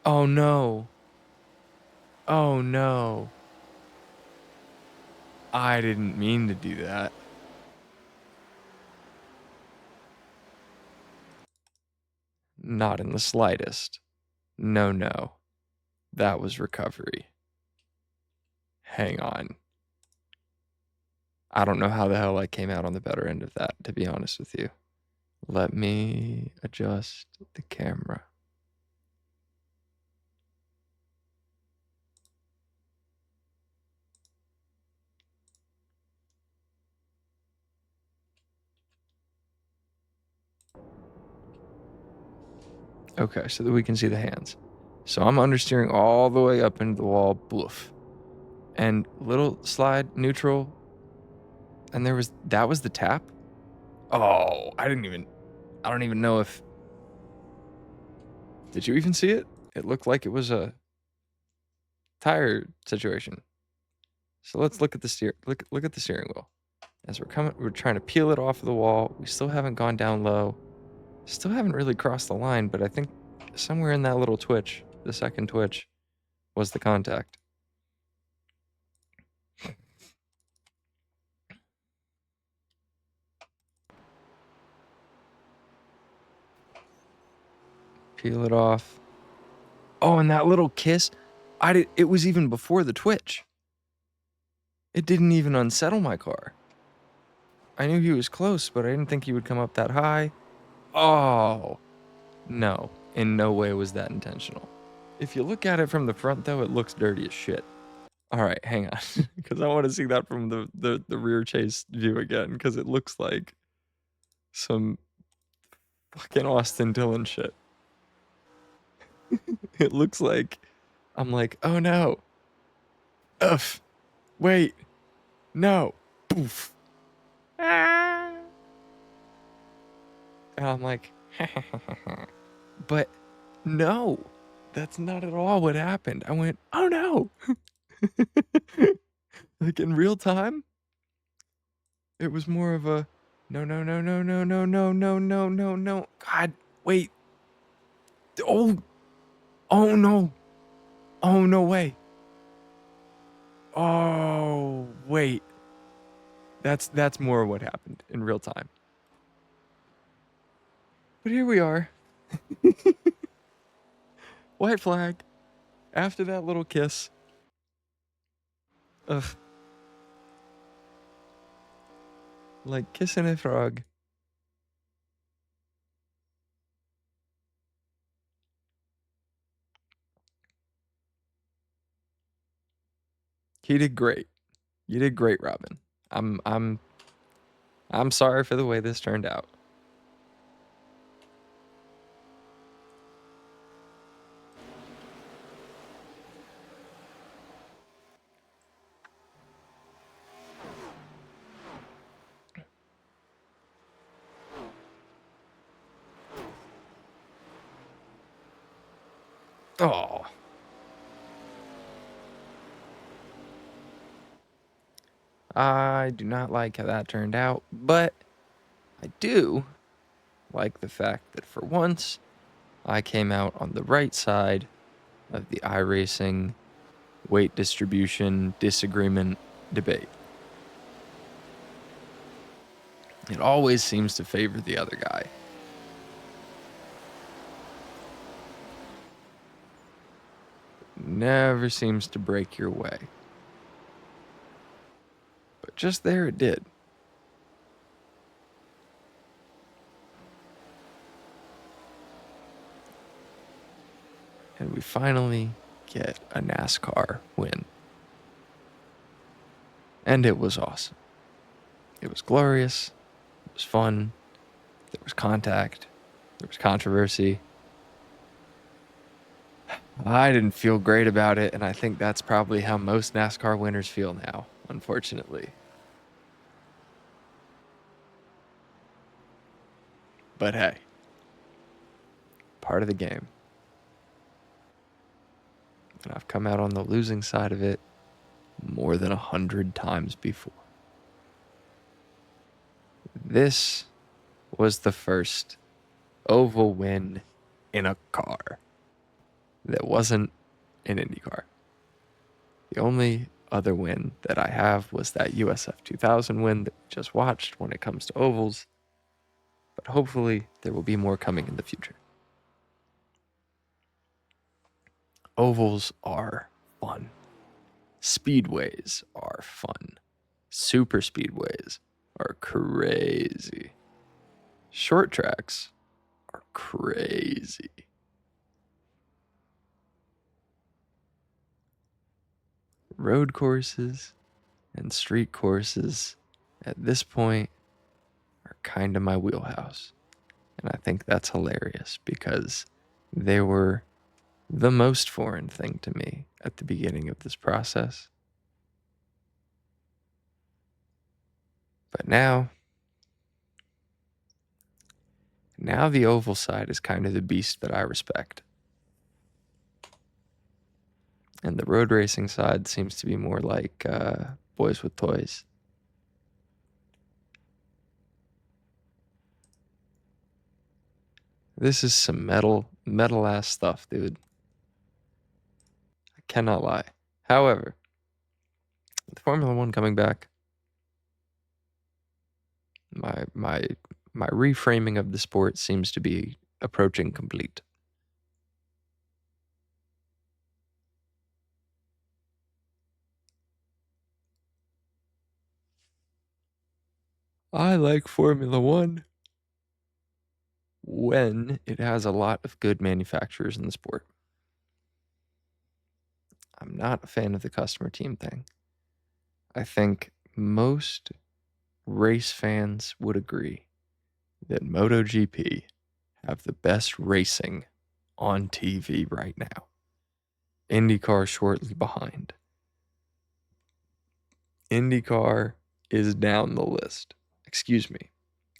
Oh no. Oh no. I didn't mean to do that. Not in the slightest. No, no. That was recovery. Hang on. I don't know how the hell I came out on the better end of that, to be honest with you. Let me adjust the camera. Okay, so that we can see the hands. So I'm understeering all the way up into the wall, bluff. And little slide, neutral. And that was the tap? Oh, I don't even know if, did you even see it? It looked like it was a tire situation. So let's look at the look at the steering wheel. As we're trying to peel it off of the wall. We still haven't gone down low. Still haven't really crossed the line, but I think somewhere in that little twitch, the second twitch, was the contact. Peel it off. Oh, and that little kiss, it was even before the twitch. It didn't even unsettle my car. I knew he was close, but I didn't think he would come up that high. Oh, no. In no way was that intentional. If you look at it from the front, though, it looks dirty as shit. All right, hang on, because I want to see that from the rear chase view again, because it looks like some fucking Austin Dillon shit. It looks like, I'm like, oh no. Ugh. Wait. No. Poof. Ah. And I'm like, but no, that's not at all what happened. I went, oh no. Like in real time, it was more of a no, no, no, no, no, no, no, no, no, no, no. God, wait. Oh, oh no. Oh, no way. Oh, wait. That's more what happened in real time. But here we are. White flag. After that little kiss. Ugh. Like kissing a frog. He did great. You did great, Robin. I'm I'm I'm sorry for the way this turned out. Oh, I do not like how that turned out, but I do like the fact that for once I came out on the right side of the iRacing weight distribution disagreement debate. It always seems to favor the other guy. Never seems to break your way. But just there it did. And we finally get a NASCAR win. And it was awesome. It was glorious. It was fun. There was contact. There was controversy. I didn't feel great about it, and I think that's probably how most NASCAR winners feel now, unfortunately. But hey, part of the game. And I've come out on the losing side of it more than 100 times before. This was the first oval win in a car that wasn't an Indy car. The only other win that I have was that USF 2000 win that we just watched when it comes to ovals, but hopefully there will be more coming in the future. Ovals are fun. Speedways are fun. Super speedways are crazy. Short tracks are crazy. Road courses and street courses at this point are kind of my wheelhouse. And I think that's hilarious because they were the most foreign thing to me at the beginning of this process. But now the oval side is kind of the beast that I respect. And the road racing side seems to be more like boys with toys. This is some metal ass stuff, dude. I cannot lie. However, with Formula One coming back, my reframing of the sport seems to be approaching complete. I like Formula One when it has a lot of good manufacturers in the sport. I'm not a fan of the customer team thing. I think most race fans would agree that MotoGP have the best racing on TV right now. IndyCar shortly behind. IndyCar is down the list. Excuse me.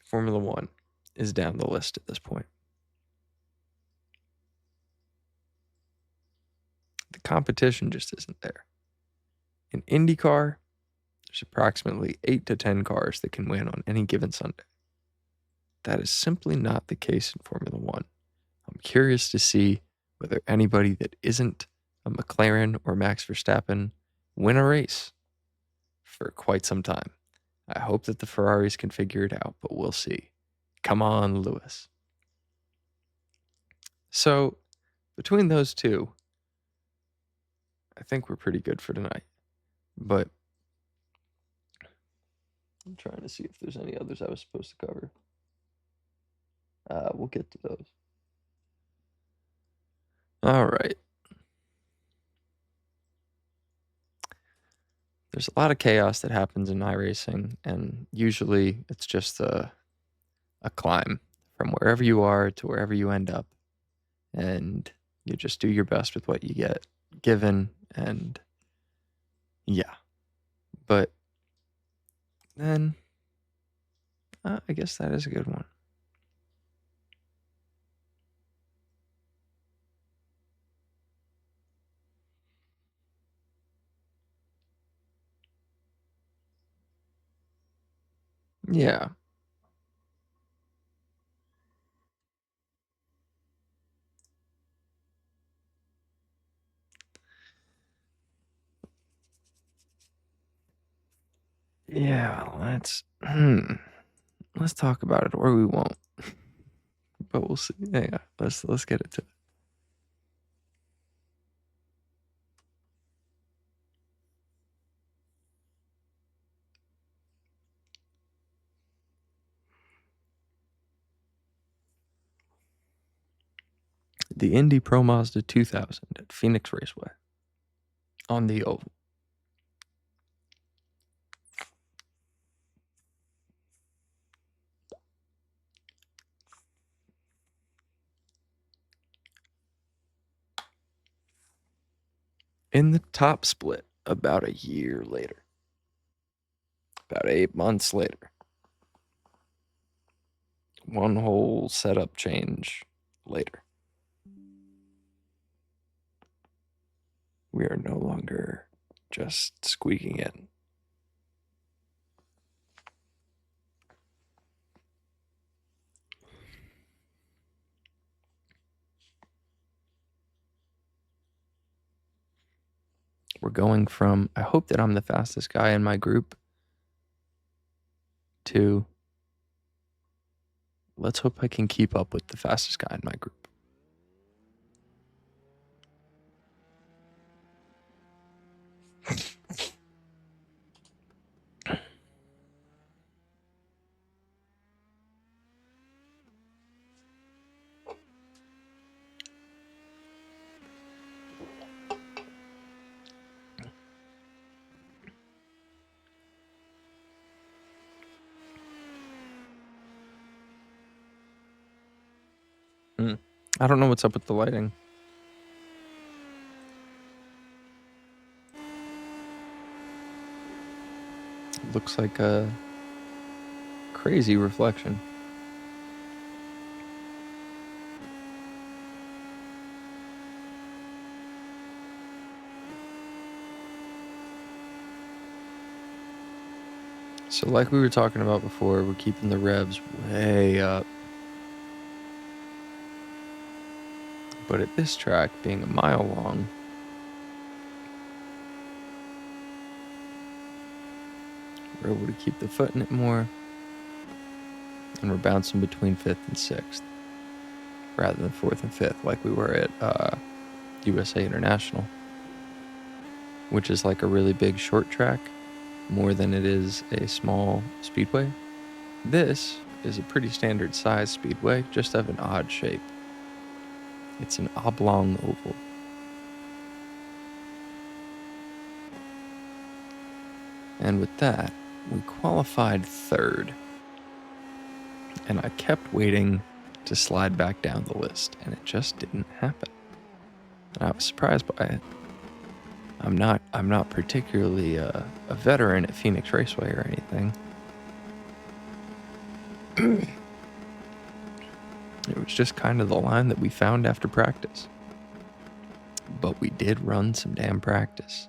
Formula One is down the list at this point. The competition just isn't there. In IndyCar, there's approximately 8 to 10 cars that can win on any given Sunday. That is simply not the case in Formula One. I'm curious to see whether anybody that isn't a McLaren or Max Verstappen win a race for quite some time. I hope that the Ferraris can figure it out, but we'll see. Come on, Lewis. So, between those two, I think we're pretty good for tonight. But I'm trying to see if there's any others I was supposed to cover. We'll get to those. All right. There's a lot of chaos that happens in iRacing, and usually it's just a climb from wherever you are to wherever you end up. And you just do your best with what you get given, and yeah. But then I guess that is a good one. Yeah. Yeah, let's talk about it, or we won't. But we'll see. Yeah, let's get it to it. The Indy Pro Mazda 2000 at Phoenix Raceway on the oval. In the top split about a year later. About 8 months later. One whole setup change later. We are no longer just squeaking in. We're going from, I hope that I'm the fastest guy in my group, to, let's hope I can keep up with the fastest guy in my group. I don't know what's up with the lighting. It looks like a crazy reflection. So like we were talking about before, we're keeping the revs way up. But at this track, being a mile long, we're able to keep the foot in it more. And we're bouncing between 5th and 6th rather than 4th and 5th like we were at USA International, which is like a really big short track more than it is a small speedway. This is a pretty standard size speedway, just of an odd shape. It's an oblong oval. And with that, we qualified 3rd. And I kept waiting to slide back down the list, and it just didn't happen. And I was surprised by it. I'm not particularly a veteran at Phoenix Raceway or anything. It was just kind of the line that we found after practice. But we did run some damn practice.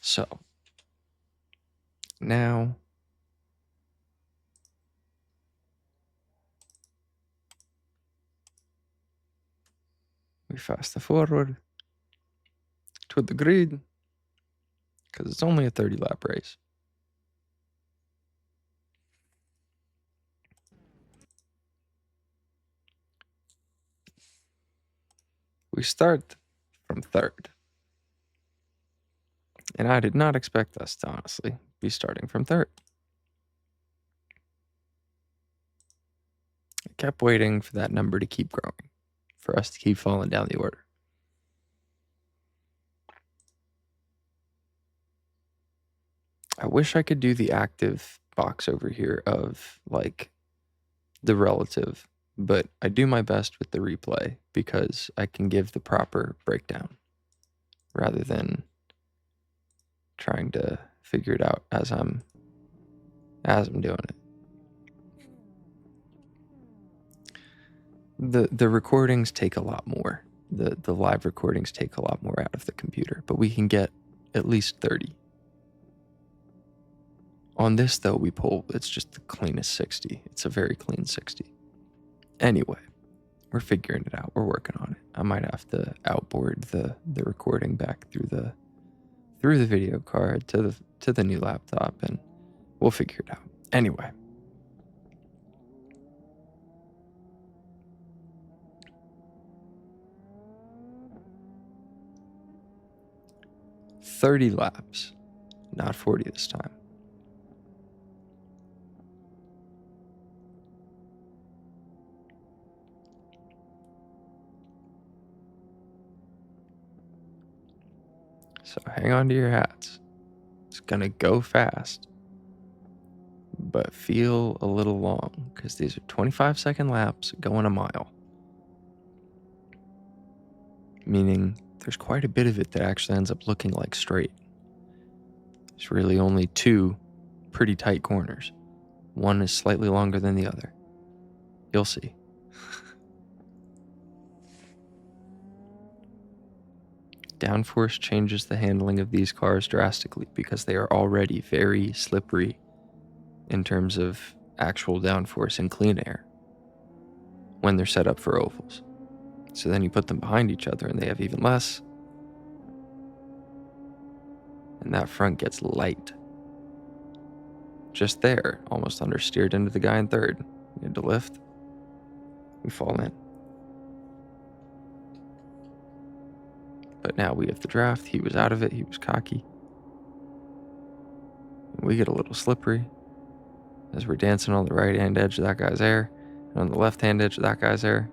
So, now we fast forward to the grid because it's only a 30 lap race. We start from third. And I did not expect us to honestly be starting from third. I kept waiting for that number to keep growing, for us to keep falling down the order. I wish I could do the active box over here of like the relative, but I do my best with the replay because I can give the proper breakdown rather than trying to figure it out as I'm doing it. The recordings take a lot more. The live recordings take a lot more out of the computer, but we can get at least 30. On this though, it's just the cleanest 60. It's a very clean 60. Anyway, we're figuring it out. We're working on it. I might have to outboard the recording back through the video card to the new laptop, and we'll figure it out. Anyway. "30 laps, not 40 this time." So hang on to your hats. It's gonna go fast, but feel a little long because these are 25-second laps going a mile. Meaning there's quite a bit of it that actually ends up looking like straight. There's really only two pretty tight corners. One is slightly longer than the other. You'll see. Downforce changes the handling of these cars drastically because they are already very slippery in terms of actual downforce in clean air when they're set up for ovals. So then you put them behind each other and they have even less. And that front gets light. Just there, almost understeered into the guy in third. We had to lift. We fall in. But now we have the draft. He was out of it. He was cocky. And we get a little slippery as we're dancing on the right-hand edge of that guy's air and on the left-hand edge of that guy's air.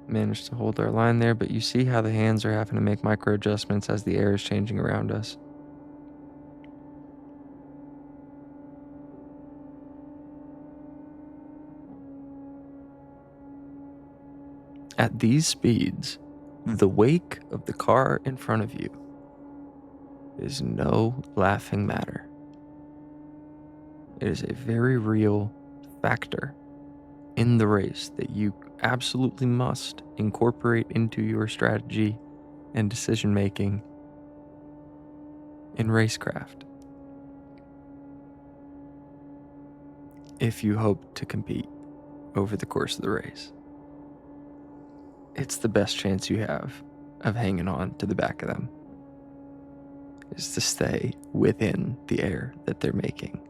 Managed to hold our line there, but you see how the hands are having to make micro adjustments as the air is changing around us. At these speeds, the wake of the car in front of you is no laughing matter. It is a very real factor in the race that you absolutely must incorporate into your strategy and decision making in racecraft if you hope to compete over the course of the race. It's the best chance you have of hanging on to the back of them, is to stay within the air that they're making.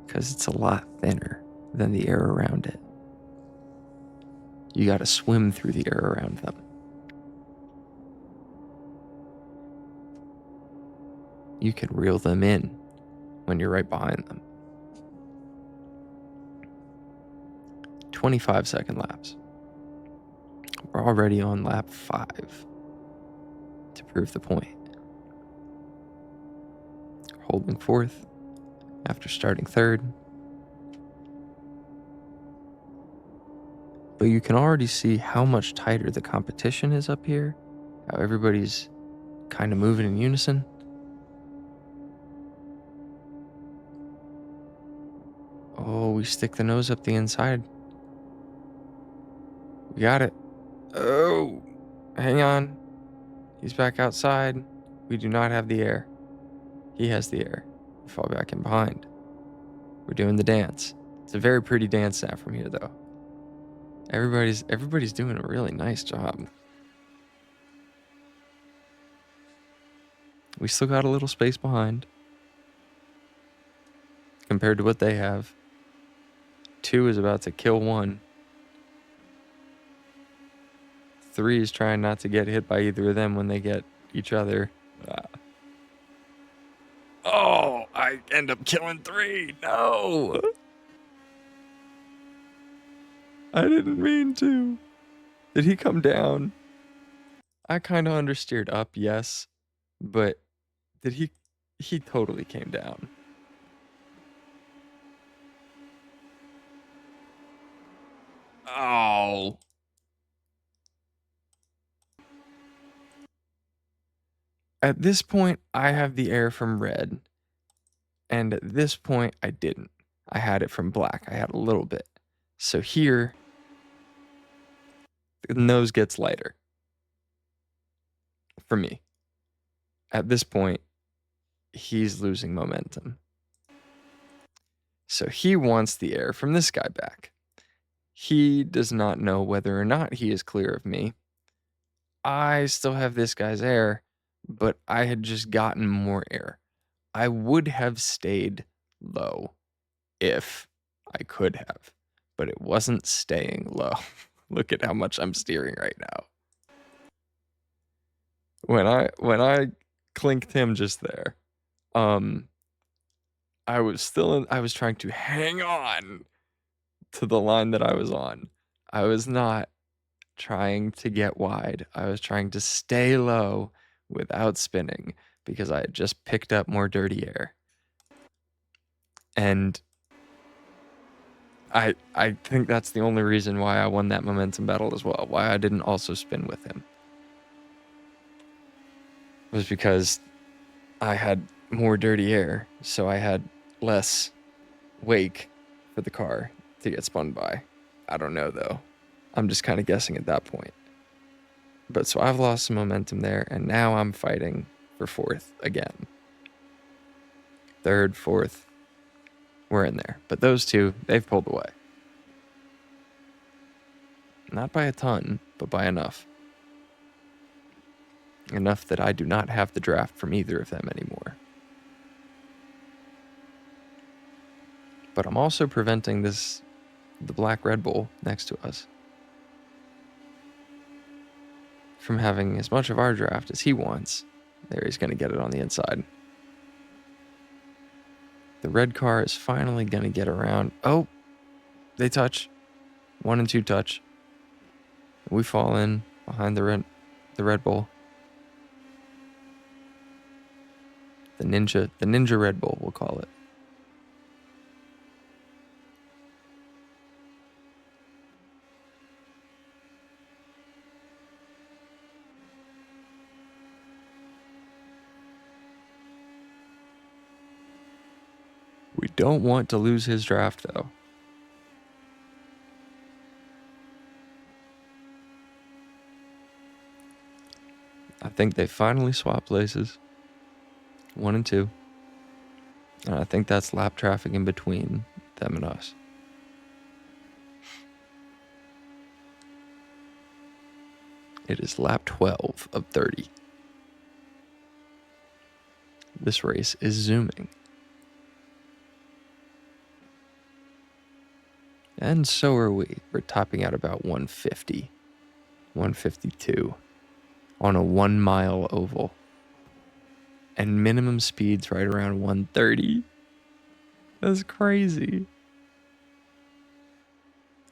Because it's a lot thinner than the air around it. You gotta swim through the air around them. You can reel them in when you're right behind them. 25-second laps. We're already on lap 5 to prove the point. Holding fourth after starting third. But you can already see how much tighter the competition is up here, how everybody's kind of moving in unison. Oh, we stick the nose up the inside. We got it. Oh, hang on. He's back outside. We do not have the air. He has the air. We fall back in behind. We're doing the dance. It's a very pretty dance now from here, though. Everybody's doing a really nice job. We still got a little space behind compared to what they have. 2 is about to kill 1. 3 is trying not to get hit by either of them when they get each other. Oh, I end up killing 3. No. I didn't mean to. Did he come down? I kind of understeered up, yes. But did he? He totally came down. Oh. At this point, I have the air from red. And at this point, I didn't. I had it from black. I had a little bit. So here, the nose gets lighter. For me. At this point, he's losing momentum. So he wants the air from this guy back. He does not know whether or not he is clear of me. I still have this guy's air, but I had just gotten more air. I would have stayed low if I could have, but it wasn't staying low. Look at how much I'm steering right now. When I clinked him just there, I was trying to hang on to the line that I was on. I was not trying to get wide. I was trying to stay low without spinning because I had just picked up more dirty air. And I think that's the only reason why I won that momentum battle as well. Why I didn't also spin with him was because I had more dirty air, so I had less wake for the car to get spun by. I don't know though. I'm just kind of guessing at that point. But so I've lost some momentum there, and now I'm fighting for 4th again. 3rd, 4th, we're in there. But those two, they've pulled away. Not by a ton, but by enough. Enough that I do not have the draft from either of them anymore. But I'm also preventing the black Red Bull next to us from having as much of our draft as he wants. There, he's going to get it on the inside. The red car is finally going to get around. Oh, they touch. 1 and 2 touch. We fall in behind the Red Bull. The Ninja Red Bull, we'll call it. We don't want to lose his draft, though. I think they finally swapped places. 1 and 2. And I think that's lap traffic in between them and us. It is lap 12 of 30. This race is zooming. And so are we. We're topping out about 150, 152 on a 1 mile oval. And minimum speed's right around 130. That's crazy.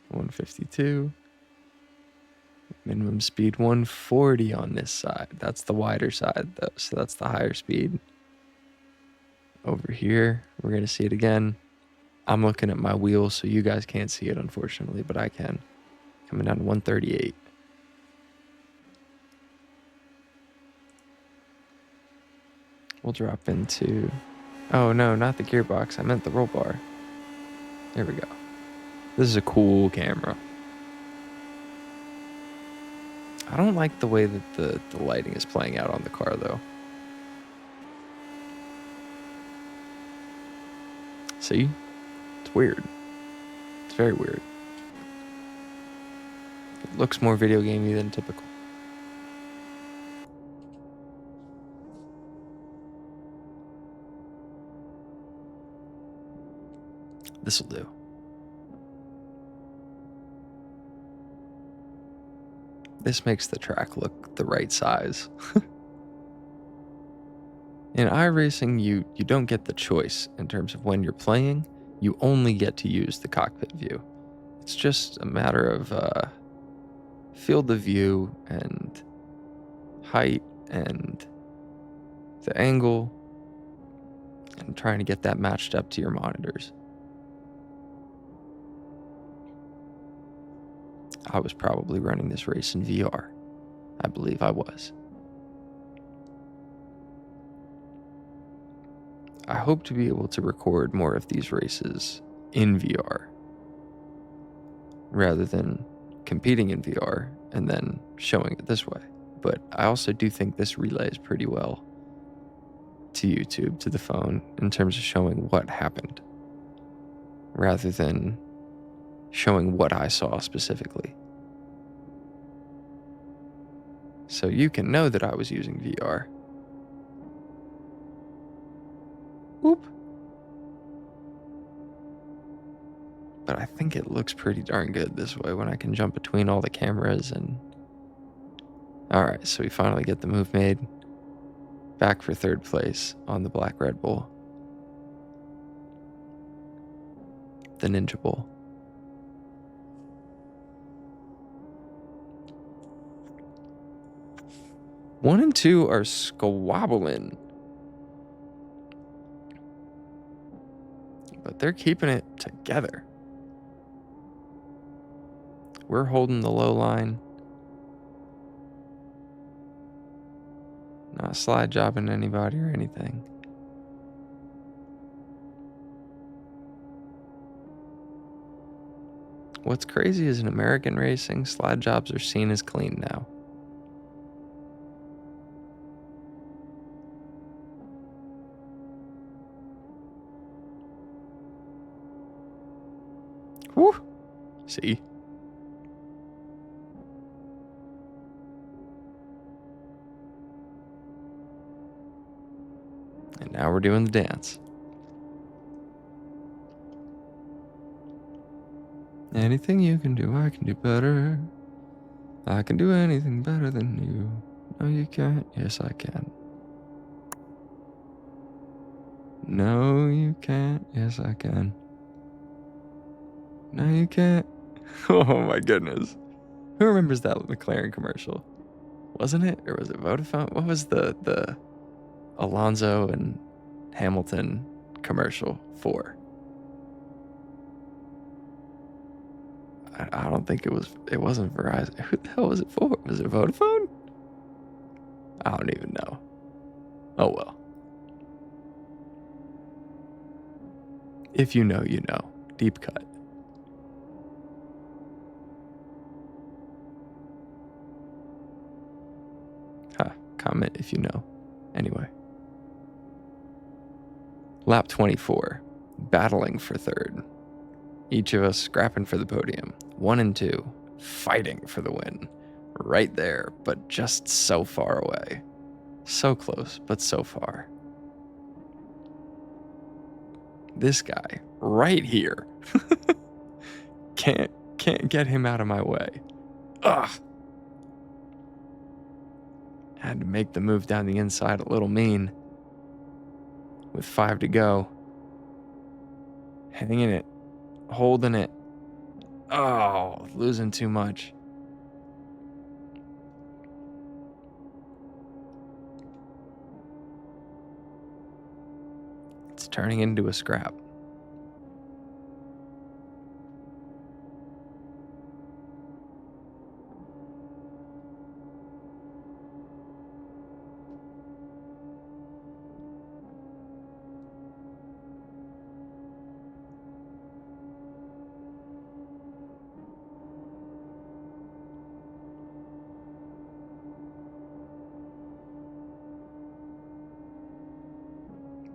152. Minimum speed 140 on this side. That's the wider side though, so that's the higher speed. Over here, we're going to see it again. I'm looking at my wheels, so you guys can't see it, unfortunately, but I can. Coming down to 138. We'll drop into... Oh, no, not the gearbox. I meant the roll bar. There we go. This is a cool camera. I don't like the way that the lighting is playing out on the car, though. See? It's weird. It's very weird. It looks more video gamey than typical. This'll do. This makes the track look the right size. In iRacing, you don't get the choice in terms of when you're playing. You only get to use the cockpit view. It's just a matter of field of view and height and the angle and trying to get that matched up to your monitors. I was probably running this race in VR. I believe I was. I hope to be able to record more of these races in VR rather than competing in VR and then showing it this way. But I also do think this relays pretty well to YouTube, to the phone, in terms of showing what happened rather than showing what I saw specifically. So you can know that I was using VR. Whoop. But I think it looks pretty darn good this way when I can jump between all the cameras and... Alright, so we finally get the move made. Back for third place on the Black Red Bull. The Ninja Bull. One and two are squabbling. But they're keeping it together. We're holding the low line. Not slide jobbing anybody or anything. What's crazy is in American racing, slide jobs are seen as clean now. Whew. See? And now we're doing the dance. Anything you can do, I can do better. I can do anything better than you. No, you can't. Yes, I can. No, you can't. Yes, I can. No, you can't. Oh my goodness. Who remembers that McLaren commercial? Wasn't it? Or was it Vodafone? What was the Alonso and Hamilton commercial for? I don't think it wasn't Verizon. Who the hell was it for? Was it Vodafone? I don't even know. Oh well. If you know, you know. Deep cut. Comment if you know. Anyway. Lap 24. Battling for third. Each of us scrapping for the podium. 1 and 2. Fighting for the win. Right there, but just so far away. So close, but so far. This guy, right here. Can't get him out of my way. Ugh. Had to make the move down the inside a little mean. With 5 to go. Hanging it. Holding it. Oh, losing too much. It's turning into a scrap.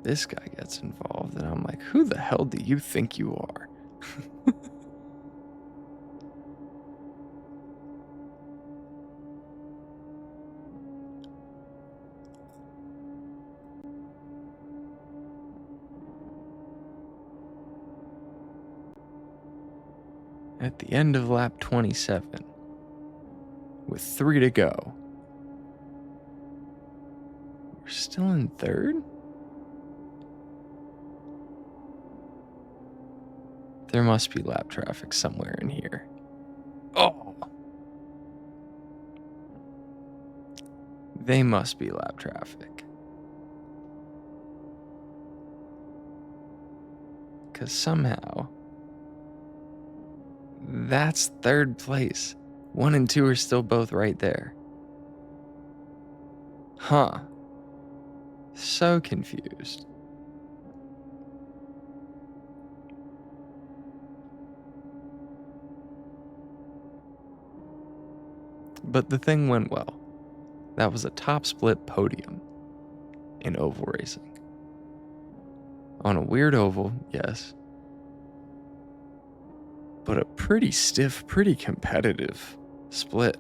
This guy gets involved, and I'm like, who the hell do you think you are? at the end of lap 27, with 3 to go. We're still in third? There must be lap traffic somewhere in here. Oh! They must be lap traffic. Because somehow, that's third place. 1 and 2 are still both right there. Huh. So confused. But the thing went well. That was a top split podium in oval racing. On a weird oval, yes. But a pretty stiff, pretty competitive split.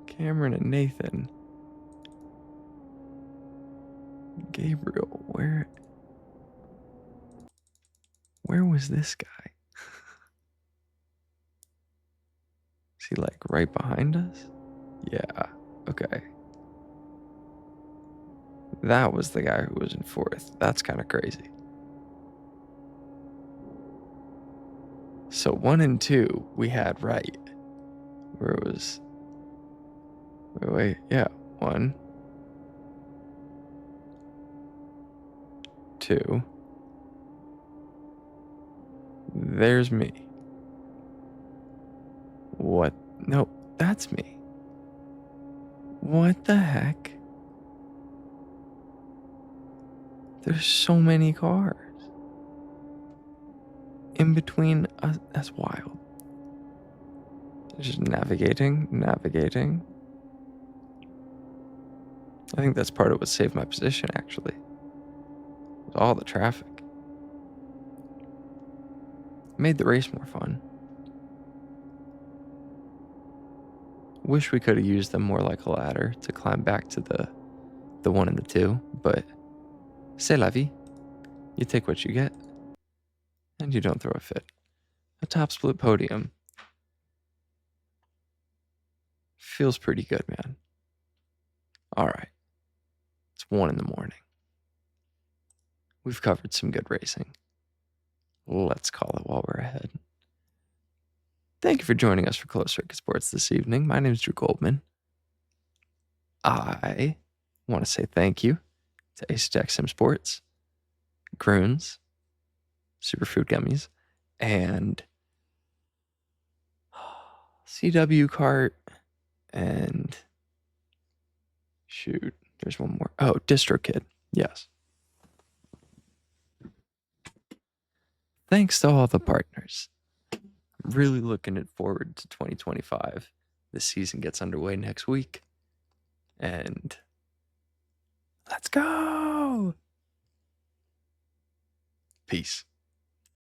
Cameron and Nathan. Gabriel, where was this guy? Is he like right behind us? Yeah, okay. That was the guy who was in fourth. That's kind of crazy. So 1 and 2 we had right. Where it was, wait, yeah, 1, 2. There's me. What? No, that's me. What the heck? There's so many cars in between us. That's wild. Just navigating. I think that's part of what saved my position, actually. Was all the traffic. Made the race more fun. Wish we could have used them more like a ladder to climb back to the 1 and the 2, but c'est la vie. You take what you get, and you don't throw a fit. A top split podium. Feels pretty good, man. All right. It's 1 in the morning. We've covered some good racing. Let's call it while we're ahead. Thank you for joining us for Closed Circuit Sports this evening. My name is Drew Goldman. I want to say thank you to Ace Jack Sim Sports, Groons, Superfood Gummies, and CW Cart, and shoot, there's one more. Oh, DistroKid. Yes. Thanks to all the partners. I'm really looking forward to 2025. This season gets underway next week. And let's go. Peace.